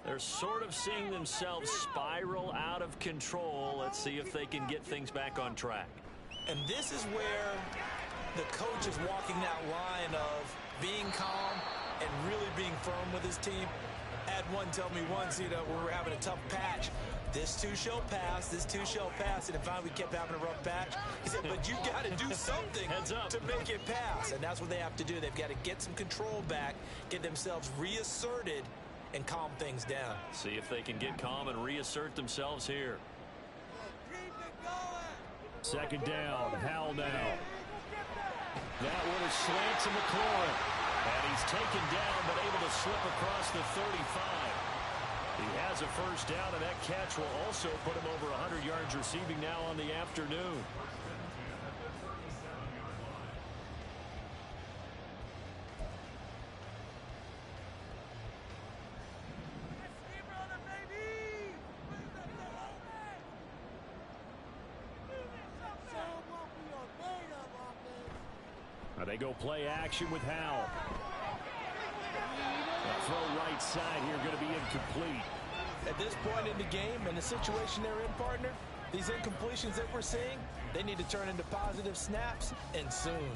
S1: They're sort of seeing themselves spiral out of control. Let's see if they can get things back on track.
S2: And this is where the coach is walking that line of being calm and really being firm with his team. Had one tell me once, when we were having a tough patch, this too shall pass, this too shall pass, and if finally we kept having a rough patch, he said, but you got to do something to make it pass, and that's what they have to do. They've got to get some control back, get themselves reasserted, and calm things down.
S1: See if they can get calm and reassert themselves here. 2nd down, Howell now. That one is slants to McLaurin. And he's taken down, but able to slip across the 35. He has a first down, and that catch will also put him over 100 yards receiving now on the afternoon. They go play action with Howell. The throw right side here going to be incomplete.
S3: At this point in the game and the situation they're in, partner, these incompletions that we're seeing, they need to turn into positive snaps, and soon.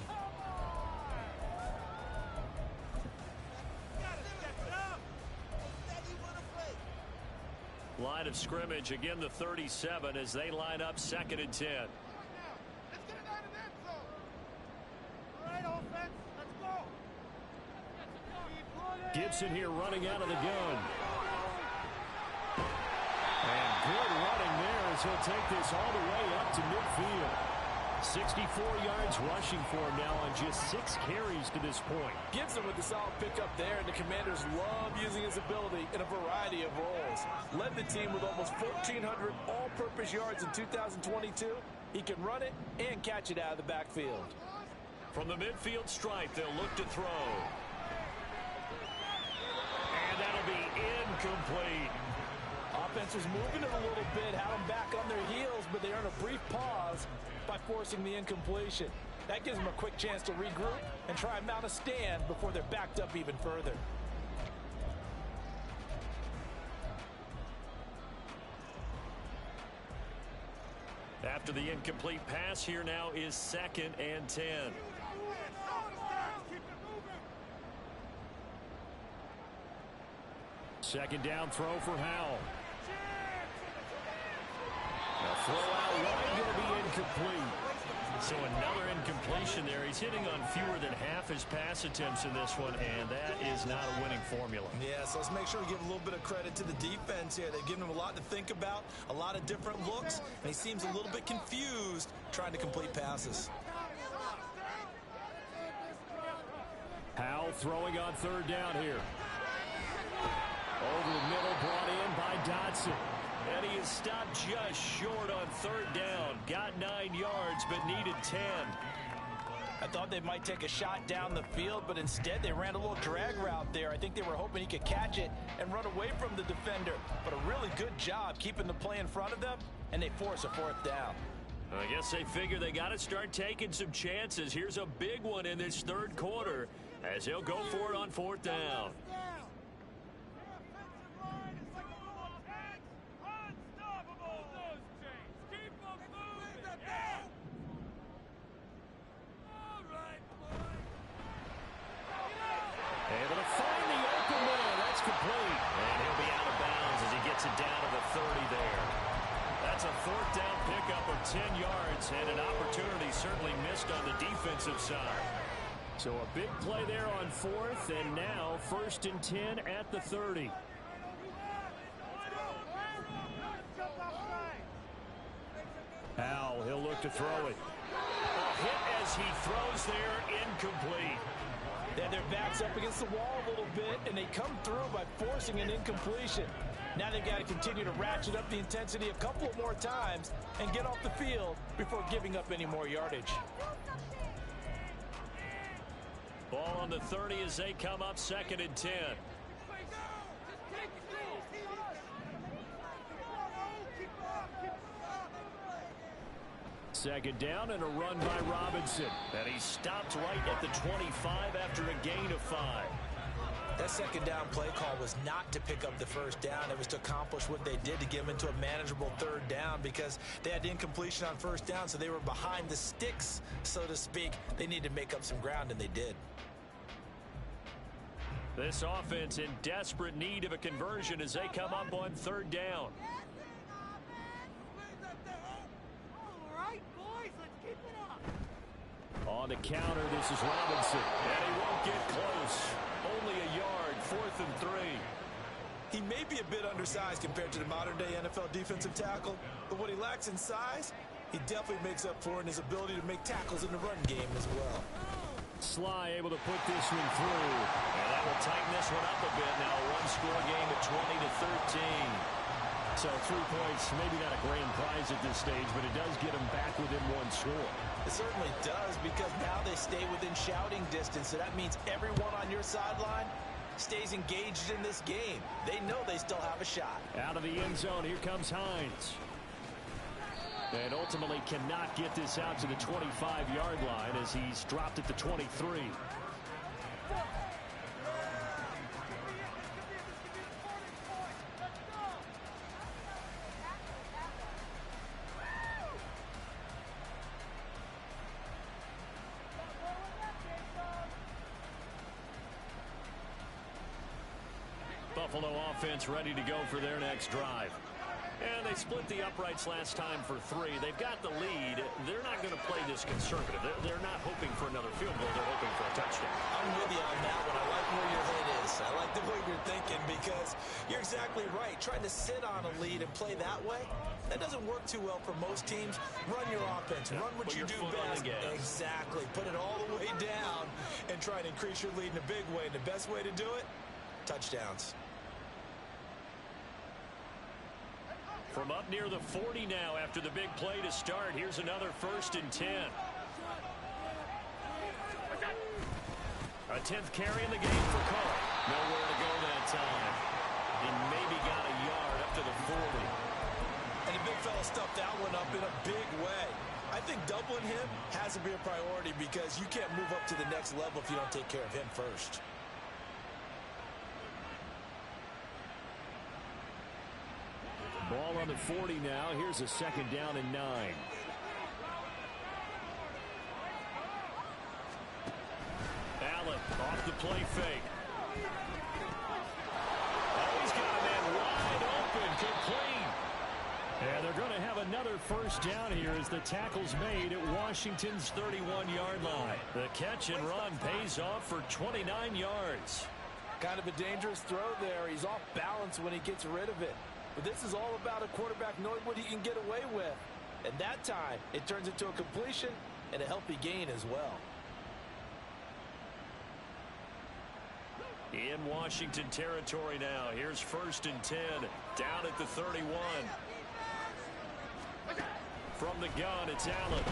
S1: Line of scrimmage, again the 37 as they line up 2nd and 10. Gibson here running out of the gun. And good running there as he'll take this all the way up to midfield. 64 yards rushing for him now on just 6 carries to this point.
S3: Gibson with the solid pickup there, and the Commanders love using his ability in a variety of roles. Led the team with almost 1,400 all-purpose yards in 2022. He can run it and catch it out of the backfield.
S1: From the midfield stripe, they'll look to throw. And that'll be incomplete.
S3: Offense was moving it a little bit, had them back on their heels, but they earn a brief pause by forcing the incompletion. That gives them a quick chance to regroup and try and mount a stand before they're backed up even further.
S1: After the incomplete pass, here now is 2nd and 10. Second down throw for Howell. The throw out wide going to be incomplete. So another incompletion there. He's hitting on fewer than half his pass attempts in this one, and that is not a winning formula.
S2: Yeah, so let's make sure we give a little bit of credit to the defense here. They've given him a lot to think about, a lot of different looks, and he seems a little bit confused trying to complete passes.
S1: Howell throwing on 3rd down here. Over the middle, brought in by Dotson. And he is stopped just short on 3rd down. Got 9 yards, but needed 10.
S3: I thought they might take a shot down the field, but instead they ran a little drag route there. I think they were hoping he could catch it and run away from the defender. But a really good job keeping the play in front of them, and they force a 4th down.
S1: I guess they figure they got to start taking some chances. Here's a big one in this 3rd quarter as he'll go for it on 4th down. Able to find the open man. That's complete. And he'll be out of bounds as he gets it down to the 30 there. That's a 4th down pickup of 10 yards and an opportunity certainly missed on the defensive side. So a big play there on 4th, and now 1st and 10 at the 30. Howell, he'll look to throw it. A hit as he throws there, incomplete.
S3: Then their backs up against the wall a little bit, and they come through by forcing an incompletion. Now they've got to continue to ratchet up the intensity a couple more times and get off the field before giving up any more yardage.
S1: Ball on the 30 as they come up 2nd and 10. Second down and a run by Robinson. And he stopped right at the 25 after a gain of 5.
S2: That 2nd down play call was not to pick up the 1st down. It was to accomplish what they did to get them into a manageable 3rd down because they had incompletion on 1st down, so they were behind the sticks, so to speak. They needed to make up some ground, and they did.
S1: This offense in desperate need of a conversion as they come up on 3rd down. On the counter, this is Robinson. And he won't get close. Only a yard, 4th and 3.
S2: He may be a bit undersized compared to the modern-day NFL defensive tackle, but what he lacks in size, he definitely makes up for in his ability to make tackles in the run game as well.
S1: Sly able to put this one through. And that will tighten this one up a bit. Now a one-score game at 20-13. So 3 points, maybe not a grand prize at this stage, but it does get them back within 1 score.
S3: It certainly does, because now they stay within shouting distance, so that means everyone on your sideline stays engaged in this game. They know they still have a shot.
S1: Out of the end zone, here comes Hines. And ultimately cannot get this out to the 25-yard line as he's dropped at the 23. Buffalo offense ready to go for their next drive. And they split the uprights last time for 3. They've got the lead. They're not going to play this conservative. They're not hoping for another field goal. They're hoping for a touchdown.
S2: I'm with you on that one. I like where your head is. I like the way you're thinking because you're exactly right. Trying to sit on a lead and play that way, that doesn't work too well for most teams. Run your offense. Run what you do best. Exactly. Put it all the way down and try and increase your lead in a big way. And the best way to do it, touchdowns.
S1: From up near the 40 now after the big play to start. Here's another 1st and 10. A 10th carry in the game for Carr. Nowhere to go that time. He maybe got a yard up to the 40.
S2: And the big fella stuffed that one up in a big way. I think doubling him has to be a priority because you can't move up to the next level if you don't take care of him first.
S1: Ball on the 40 now. Here's a 2nd down and 9. Allen off the play fake. Oh, he's got a man wide open, complete. And they're going to have another 1st down here as the tackle's made at Washington's 31-yard line. The catch and run pays off for 29 yards.
S3: Kind of a dangerous throw there. He's off balance when he gets rid of it. But this is all about a quarterback knowing what he can get away with. And that time, it turns into a completion and a healthy gain as well.
S1: In Washington territory now. Here's 1st and 10. Down at the 31. From the gun, it's Allen.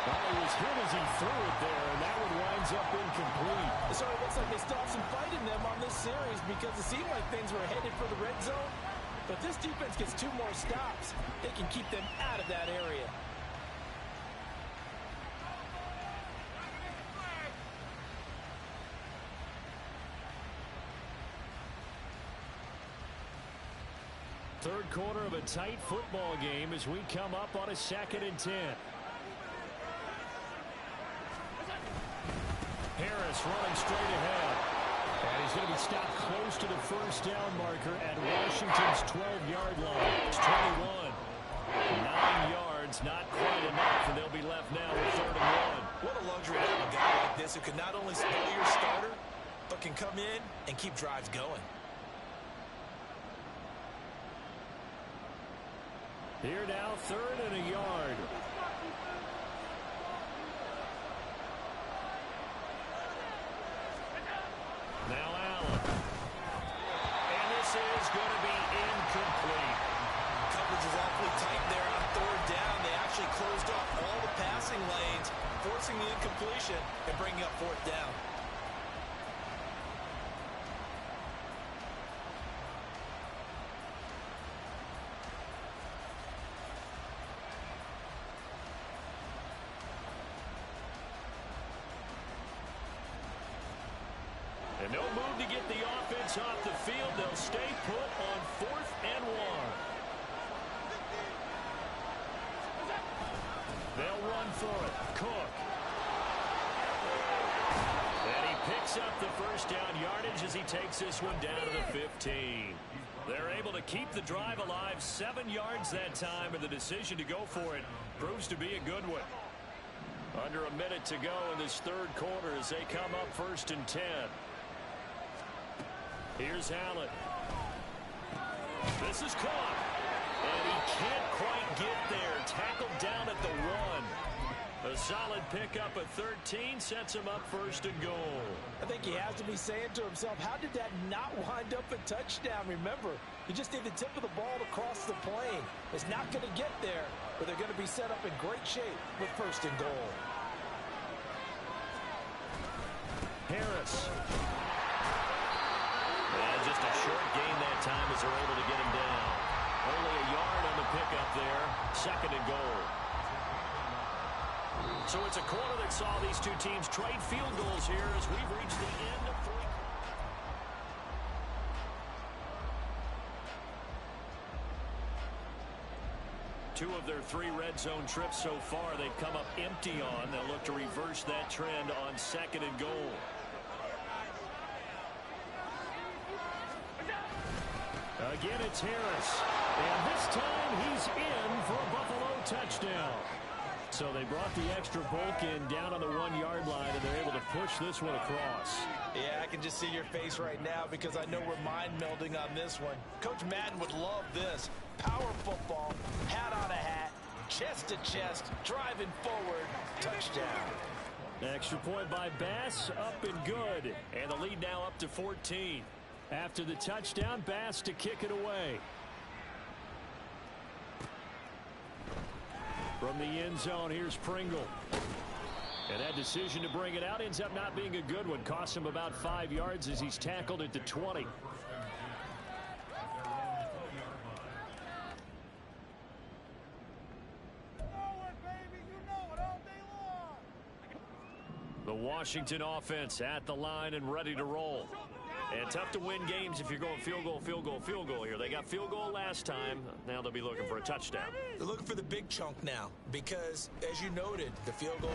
S1: Well, he was hit as he threw it there, and that one winds up incomplete.
S3: So it looks like they still have some fight in them on this series because it seemed like things were headed for the red zone. But this defense gets 2 more stops. They can keep them out of that area.
S1: Third quarter of a tight football game as we come up on a 2nd and 10. Harris running straight ahead. And he's going to be stopped close to the 1st down marker at Washington's 12-yard line. It's 21. 9 yards, not quite enough, and they'll be left now with 3rd and 1.
S2: What a luxury to have a guy like this who can not only spell your starter, but can come in and keep drives going.
S1: Here now, 3rd and a yard. Now Allen. And this is going to be incomplete.
S2: Coverage is awfully tight there on 3rd down. They actually closed off all the passing lanes, forcing the incompletion and bringing up 4th down.
S1: And no move to get the offense off the field. They'll stay put on 4th and 1. They'll run for it. Cook. And he picks up the 1st down yardage as he takes this one down to the 15. They're able to keep the drive alive. 7 yards that time, and the decision to go for it proves to be a good one. Under a minute to go in this 3rd quarter as they come up 1st and 10. Here's Allen. This is caught. And he can't quite get there. Tackled down at the 1. A solid pickup at 13 sets him up 1st and goal.
S3: I think he has to be saying to himself, how did that not wind up a touchdown? Remember, he just did the tip of the ball to cross the plane. It's not going to get there, but they're going to be set up in great shape with 1st and goal.
S1: Harris. And just a short gain that time as they're able to get him down. Only a yard on the pickup there. 2nd and goal. So it's a quarter that saw these two teams trade field goals here as we've reached the end of 3. Two of their 3 red zone trips so far they've come up empty on. They'll look to reverse that trend on 2nd and goal. Again, it's Harris. And this time he's in for a Buffalo touchdown. So they brought the extra bulk in down on the 1-yard line, and they're able to push this one across.
S3: Yeah, I can just see your face right now because I know we're mind melding on this one. Coach Madden would love this. Power football, hat on a hat, chest to chest, driving forward, touchdown.
S1: Extra point by Bass, up and good. And the lead now up to 14. After the touchdown, Bass to kick it away. From the end zone, here's Pringle. And that decision to bring it out ends up not being a good one. Costs him about 5 yards as he's tackled at the 20. The Washington offense at the line and ready to roll. And tough to win games if you're going field goal, field goal, field goal here. They got field goal last time. Now they'll be looking for a touchdown.
S2: They're looking for the big chunk now because, as you noted, the field goal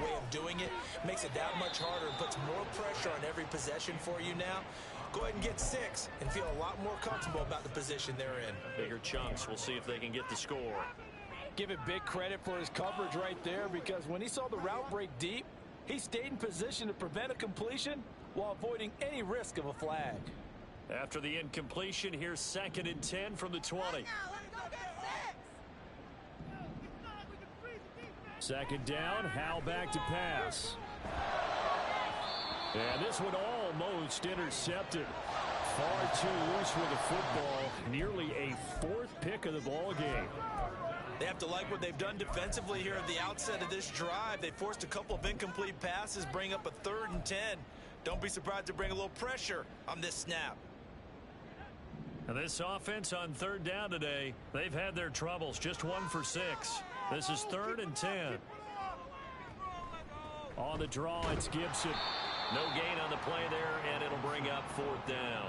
S2: way of doing it makes it that much harder and puts more pressure on every possession for you now. Go ahead and get 6 and feel a lot more comfortable about the position they're in.
S1: Bigger chunks. We'll see if they can get the score.
S3: Give it big credit for his coverage right there, because when he saw the route break deep, he stayed in position to prevent a completion while avoiding any risk of a flag.
S1: After the incompletion, here's 2nd and 10 from the 20. 2nd down, Howell back to pass. And this one almost intercepted. Far too loose with the football. Nearly a 4th pick of the ball game.
S2: They have to like what they've done defensively here at the outset of this drive. They forced a couple of incomplete passes, bring up a 3rd and 10. Don't be surprised to bring a little pressure on this snap.
S1: And this offense on 3rd down today, they've had their troubles. Just 1 for 6. This is 3rd and 10. On the draw, it's Gibson. No gain on the play there, and it'll bring up 4th down.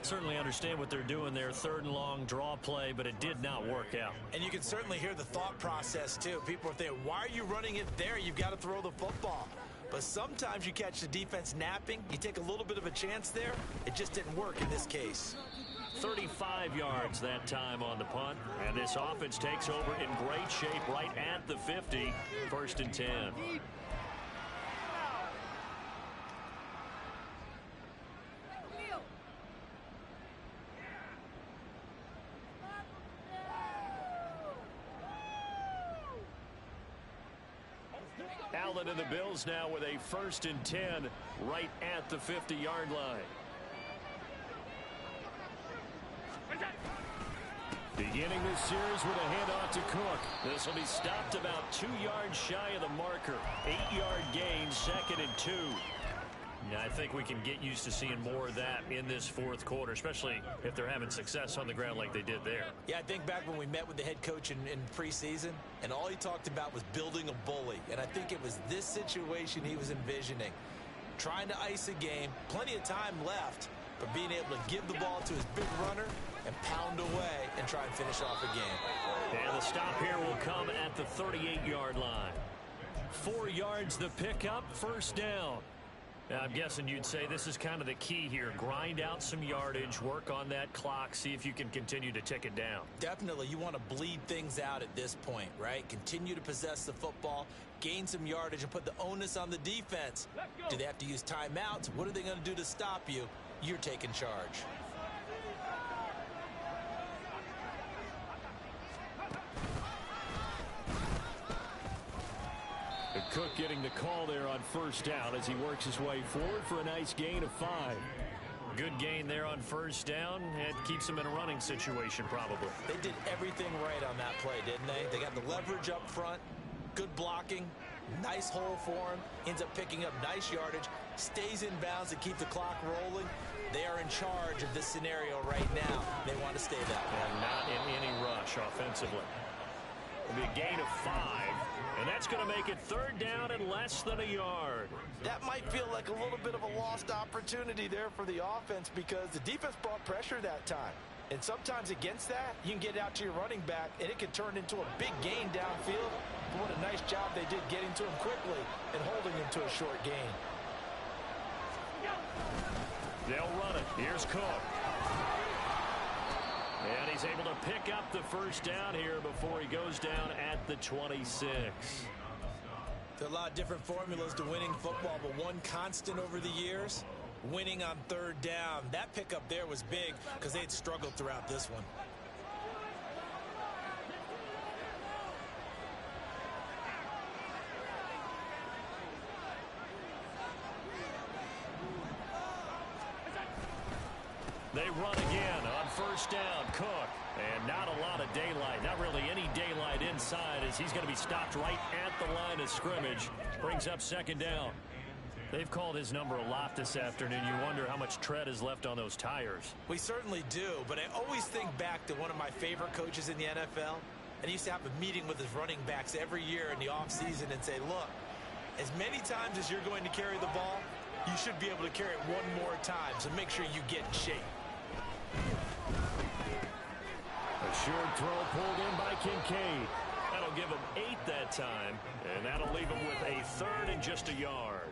S1: Certainly understand what they're doing there. 3rd and long draw play, but it did not work out.
S2: And you can certainly hear the thought process, too. People are thinking, why are you running it there? You've got to throw the football. But sometimes you catch the defense napping. You take a little bit of a chance there. It just didn't work in this case.
S1: 35 yards that time on the punt. And this offense takes over in great shape right at the 50. 1st and 10. Allen and the Bills now with a 1st and 10 right at the 50-yard line. Beginning this series with a handoff to Cook. This will be stopped about 2 yards shy of the marker. 8-yard gain, 2nd and 2. Yeah, I think we can get used to seeing more of that in this 4th quarter, especially if they're having success on the ground like they did there.
S2: Yeah, I think back when we met with the head coach in preseason, and all he talked about was building a bully. And I think it was this situation he was envisioning. Trying to ice a game, plenty of time left, but being able to give the ball to his big runner and pound away and try and finish off a game.
S1: And the stop here will come at the 38-yard line. 4 yards the pickup, 1st down. Now, I'm guessing you'd say this is kind of the key here. Grind out some yardage, work on that clock, see if you can continue to tick it down.
S2: Definitely, you want to bleed things out at this point, right? Continue to possess the football, gain some yardage, and put the onus on the defense. Do they have to use timeouts? What are they going to do to stop you? You're taking charge.
S1: Cook getting the call there on 1st down as he works his way forward for a nice gain of 5. Good gain there on 1st down. It keeps him in a running situation probably.
S2: They did everything right on that play, didn't they? They got the leverage up front, good blocking, nice hole for him, ends up picking up nice yardage, stays in bounds to keep the clock rolling. They are in charge of this scenario right now. They want to stay that way.
S1: And not in any rush offensively. It'll be a gain of 5. And that's going to make it 3rd down and less than a yard.
S3: That might feel like a little bit of a lost opportunity there for the offense, because the defense brought pressure that time. And sometimes against that, you can get out to your running back, and it can turn into a big gain downfield. But what a nice job they did getting to him quickly and holding him to a short gain.
S1: They'll run it. Here's Cook. And he's able to pick up the 1st down here before he goes down at the 26.
S2: There are a lot of different formulas to winning football, but one constant over the years, winning on 3rd down. That pickup there was big because they'd struggled throughout this one.
S1: They run again on 1st down. Cook. And not a lot of daylight. Not really any daylight inside as he's going to be stopped right at the line of scrimmage. Brings up 2nd down. They've called his number a lot this afternoon. You wonder how much tread is left on those tires.
S2: We certainly do, but I always think back to one of my favorite coaches in the NFL. And he used to have a meeting with his running backs every year in the offseason and say, look, as many times as you're going to carry the ball,
S3: you should be able to carry it one more time, so make sure you get in shape.
S1: A short throw pulled in by Kincaid. That'll give him 8 that time, and that'll leave him with a 3rd and just a yard.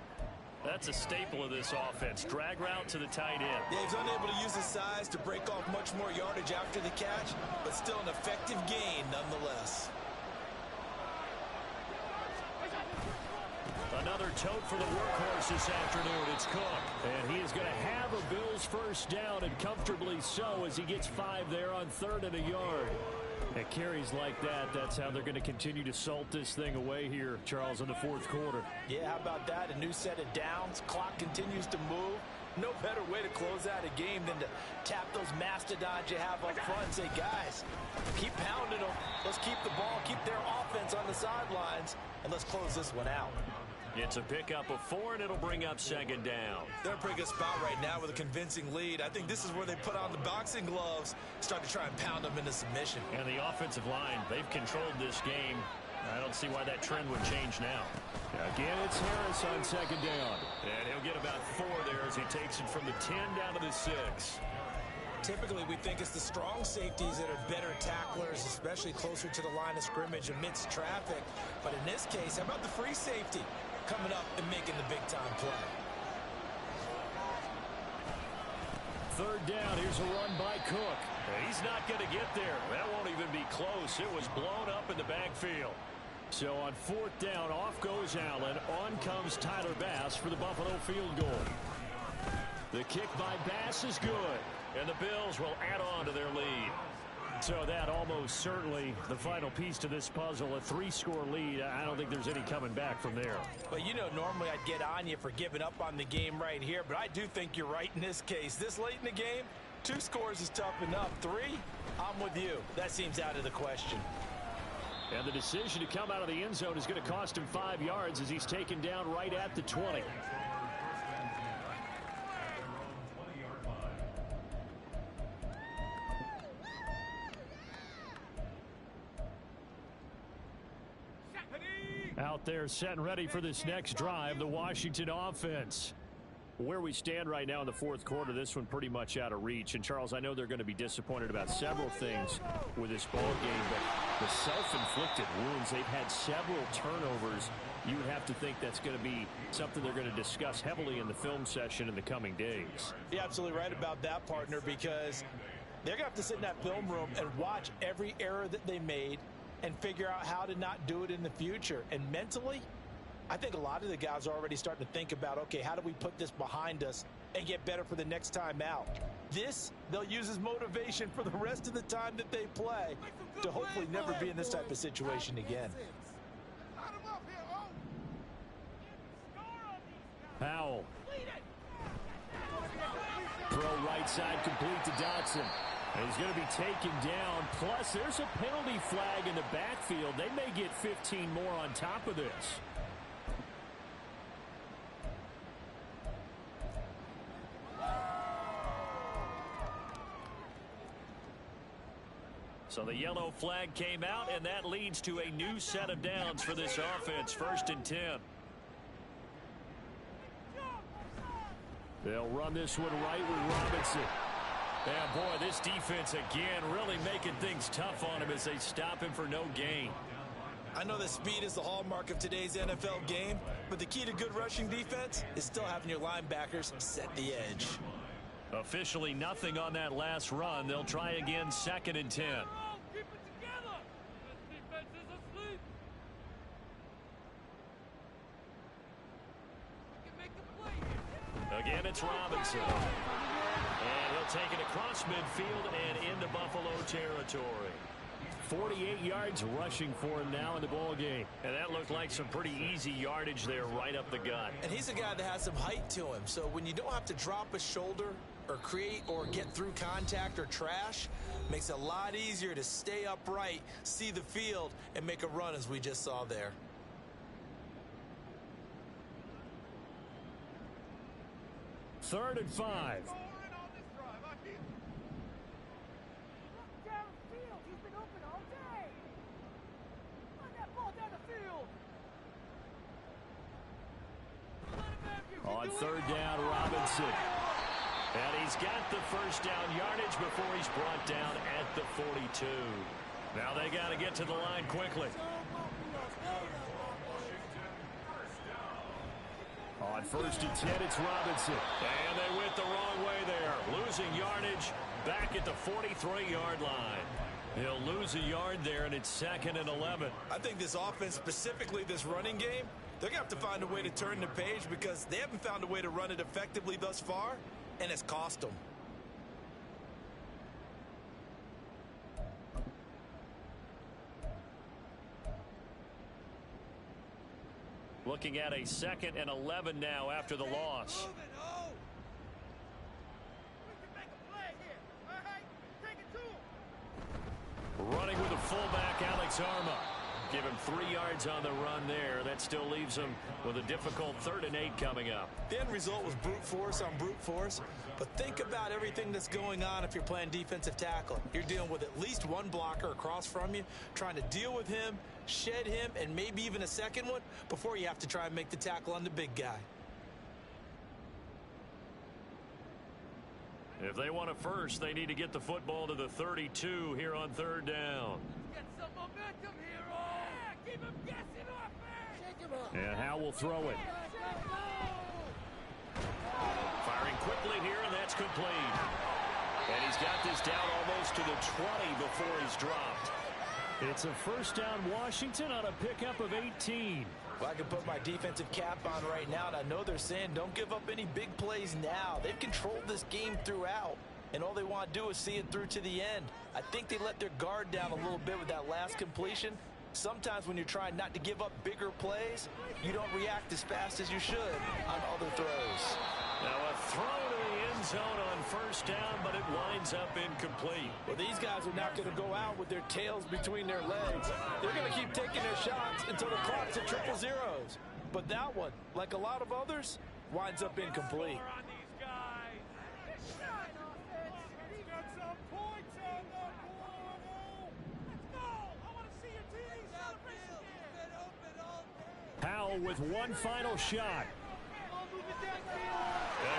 S1: That's a staple of this offense. Drag route to the tight end.
S3: Yeah, he's unable to use his size to break off much more yardage after the catch, but still an effective gain nonetheless.
S1: Another tote for the workhorse this afternoon. It's Cook. And he is going to have a Bills first down, and comfortably so, as he gets 5 there on 3rd and a yard. At carries like that, that's how they're going to continue to salt this thing away here, Charles, in the 4th quarter.
S3: Yeah, how about that? A new set of downs. Clock continues to move. No better way to close out a game than to tap those mastodons you have up front and say, guys, keep pounding them. Let's keep the ball, keep their offense on the sidelines, and let's close this one out.
S1: It's a pickup of 4, and it'll bring up 2nd down.
S3: They're in a pretty good spot right now with a convincing lead. I think this is where they put on the boxing gloves, start to try and pound them into submission.
S1: And the offensive line, they've controlled this game. I don't see why that trend would change now. Again, it's Harris on 2nd down. And he'll get about 4 there as he takes it from the 10 down to the 6.
S3: Typically, we think it's the strong safeties that are better tacklers, especially closer to the line of scrimmage amidst traffic. But in this case, how about the free safety coming up and making the big-time play?
S1: 3rd down, here's a run by Cook. He's not going to get there. That won't even be close. It was blown up in the backfield. So on 4th down, off goes Allen. On comes Tyler Bass for the Buffalo field goal. The kick by Bass is good. And the Bills will add on to their lead. So that almost certainly the final piece to this puzzle, a 3-score lead. I don't think there's any coming back from there.
S3: But, you know, normally I'd get on you for giving up on the game right here, but I do think you're right in this case. This late in the game, 2 scores is tough enough. 3, I'm with you. That seems out of the question.
S1: And the decision to come out of the end zone is going to cost him 5 yards as he's taken down right at the 20. Out there set and ready for this next drive, the Washington offense. Where we stand right now in the 4th quarter, this one pretty much out of reach. And, Charles, I know they're going to be disappointed about several things with this ball game, but the self-inflicted wounds, they've had several turnovers. You would have to think that's going to be something they're going to discuss heavily in the film session in the coming days.
S3: You're absolutely right about that, partner, because they're going to have to sit in that film room and watch every error that they made and figure out how to not do it in the future. And mentally, I think a lot of the guys are already starting to think about, okay, how do we put this behind us and get better for the next time out? This, they'll use as motivation for the rest of the time that they play to hopefully never be in this type of situation again.
S1: Powell. Throw right side complete to Dotson. And he's going to be taken down. Plus, there's a penalty flag in the backfield. They may get 15 more on top of this. So the yellow flag came out, and that leads to a new set of downs for this offense. 1st and 10. They'll run this one right with Robinson. Yeah, boy, this defense again really making things tough on him as they stop him for no gain.
S3: I know that speed is the hallmark of today's NFL game, but the key to good rushing defense is still having your linebackers set the edge.
S1: Officially nothing on that last run. They'll try again 2nd and 10.
S6: Keep it together. This defense is asleep. You can make the play.
S1: Again, it's Robinson. And he'll take it across midfield and into Buffalo territory. 48 yards rushing for him now in the ball game. And that looked like some pretty easy yardage there right up the gut.
S3: And he's a guy that has some height to him. So when you don't have to drop a shoulder or create or get through contact or trash, makes it a lot easier to stay upright, see the field, and make a run as we just saw there.
S1: Third and 5. On third down, Robinson. And he's got the first down yardage before he's brought down at the 42. Now they got to get to the line quickly. On 1st and 10, it's Robinson. And they went the wrong way there. Losing yardage back at the 43-yard line. He'll lose a yard there, and it's 2nd and 11.
S2: I think this offense, specifically this running game, they're going to have to find a way to turn the page because they haven't found a way to run it effectively thus far, and it's cost them.
S1: Looking at a 2nd and 11 now after the loss. Running with a fullback, Alex Arma. Give him 3 yards on the run there. That still leaves him with a difficult 3rd and 8 coming up.
S2: The end result was brute force on brute force. But think about everything that's going on if you're playing defensive tackle. You're dealing with at least one blocker across from you, trying to deal with him, shed him, and maybe even a second one before you have to try and make the tackle on the big guy.
S1: If they want a first, they need to get the football to the 32 here on 3rd down.
S6: Get some momentum, hero. Yeah, keep him guessing off it. Shake him up.
S1: And Howe will throw it. Firing quickly here, and that's complete. And he's got this down almost to the 20 before he's dropped. It's a first down Washington on a pickup of 18.
S3: Well, I can put my defensive cap on right now, and I know they're saying don't give up any big plays now. They've controlled this game throughout, and all they want to do is see it through to the end. I think they let their guard down a little bit with that last completion. Sometimes when you're trying not to give up bigger plays, you don't react as fast as you should on other throws.
S1: Now a throw to the end zone on first down, but it winds up incomplete.
S3: Well, these guys are not going to go out with their tails between their legs. They're going to keep taking their shots until the clock's at 0-0. But that one, like a lot of others, winds up incomplete.
S1: Powell with one final shot.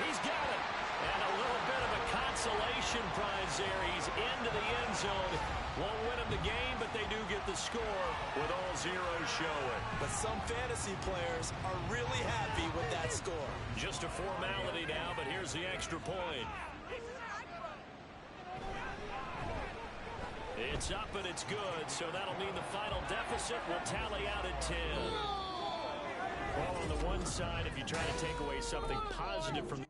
S1: He's got it. And a little bit of a consolation prize there. He's into the end zone. Won't win him the game, but they do get the score with all zeros showing.
S2: But some fantasy players are really happy with that score.
S1: Just a formality now, but here's the extra point. It's up and it's good, so that'll mean the final deficit will tally out at 10. Well, on the one side, if you try to take away something positive from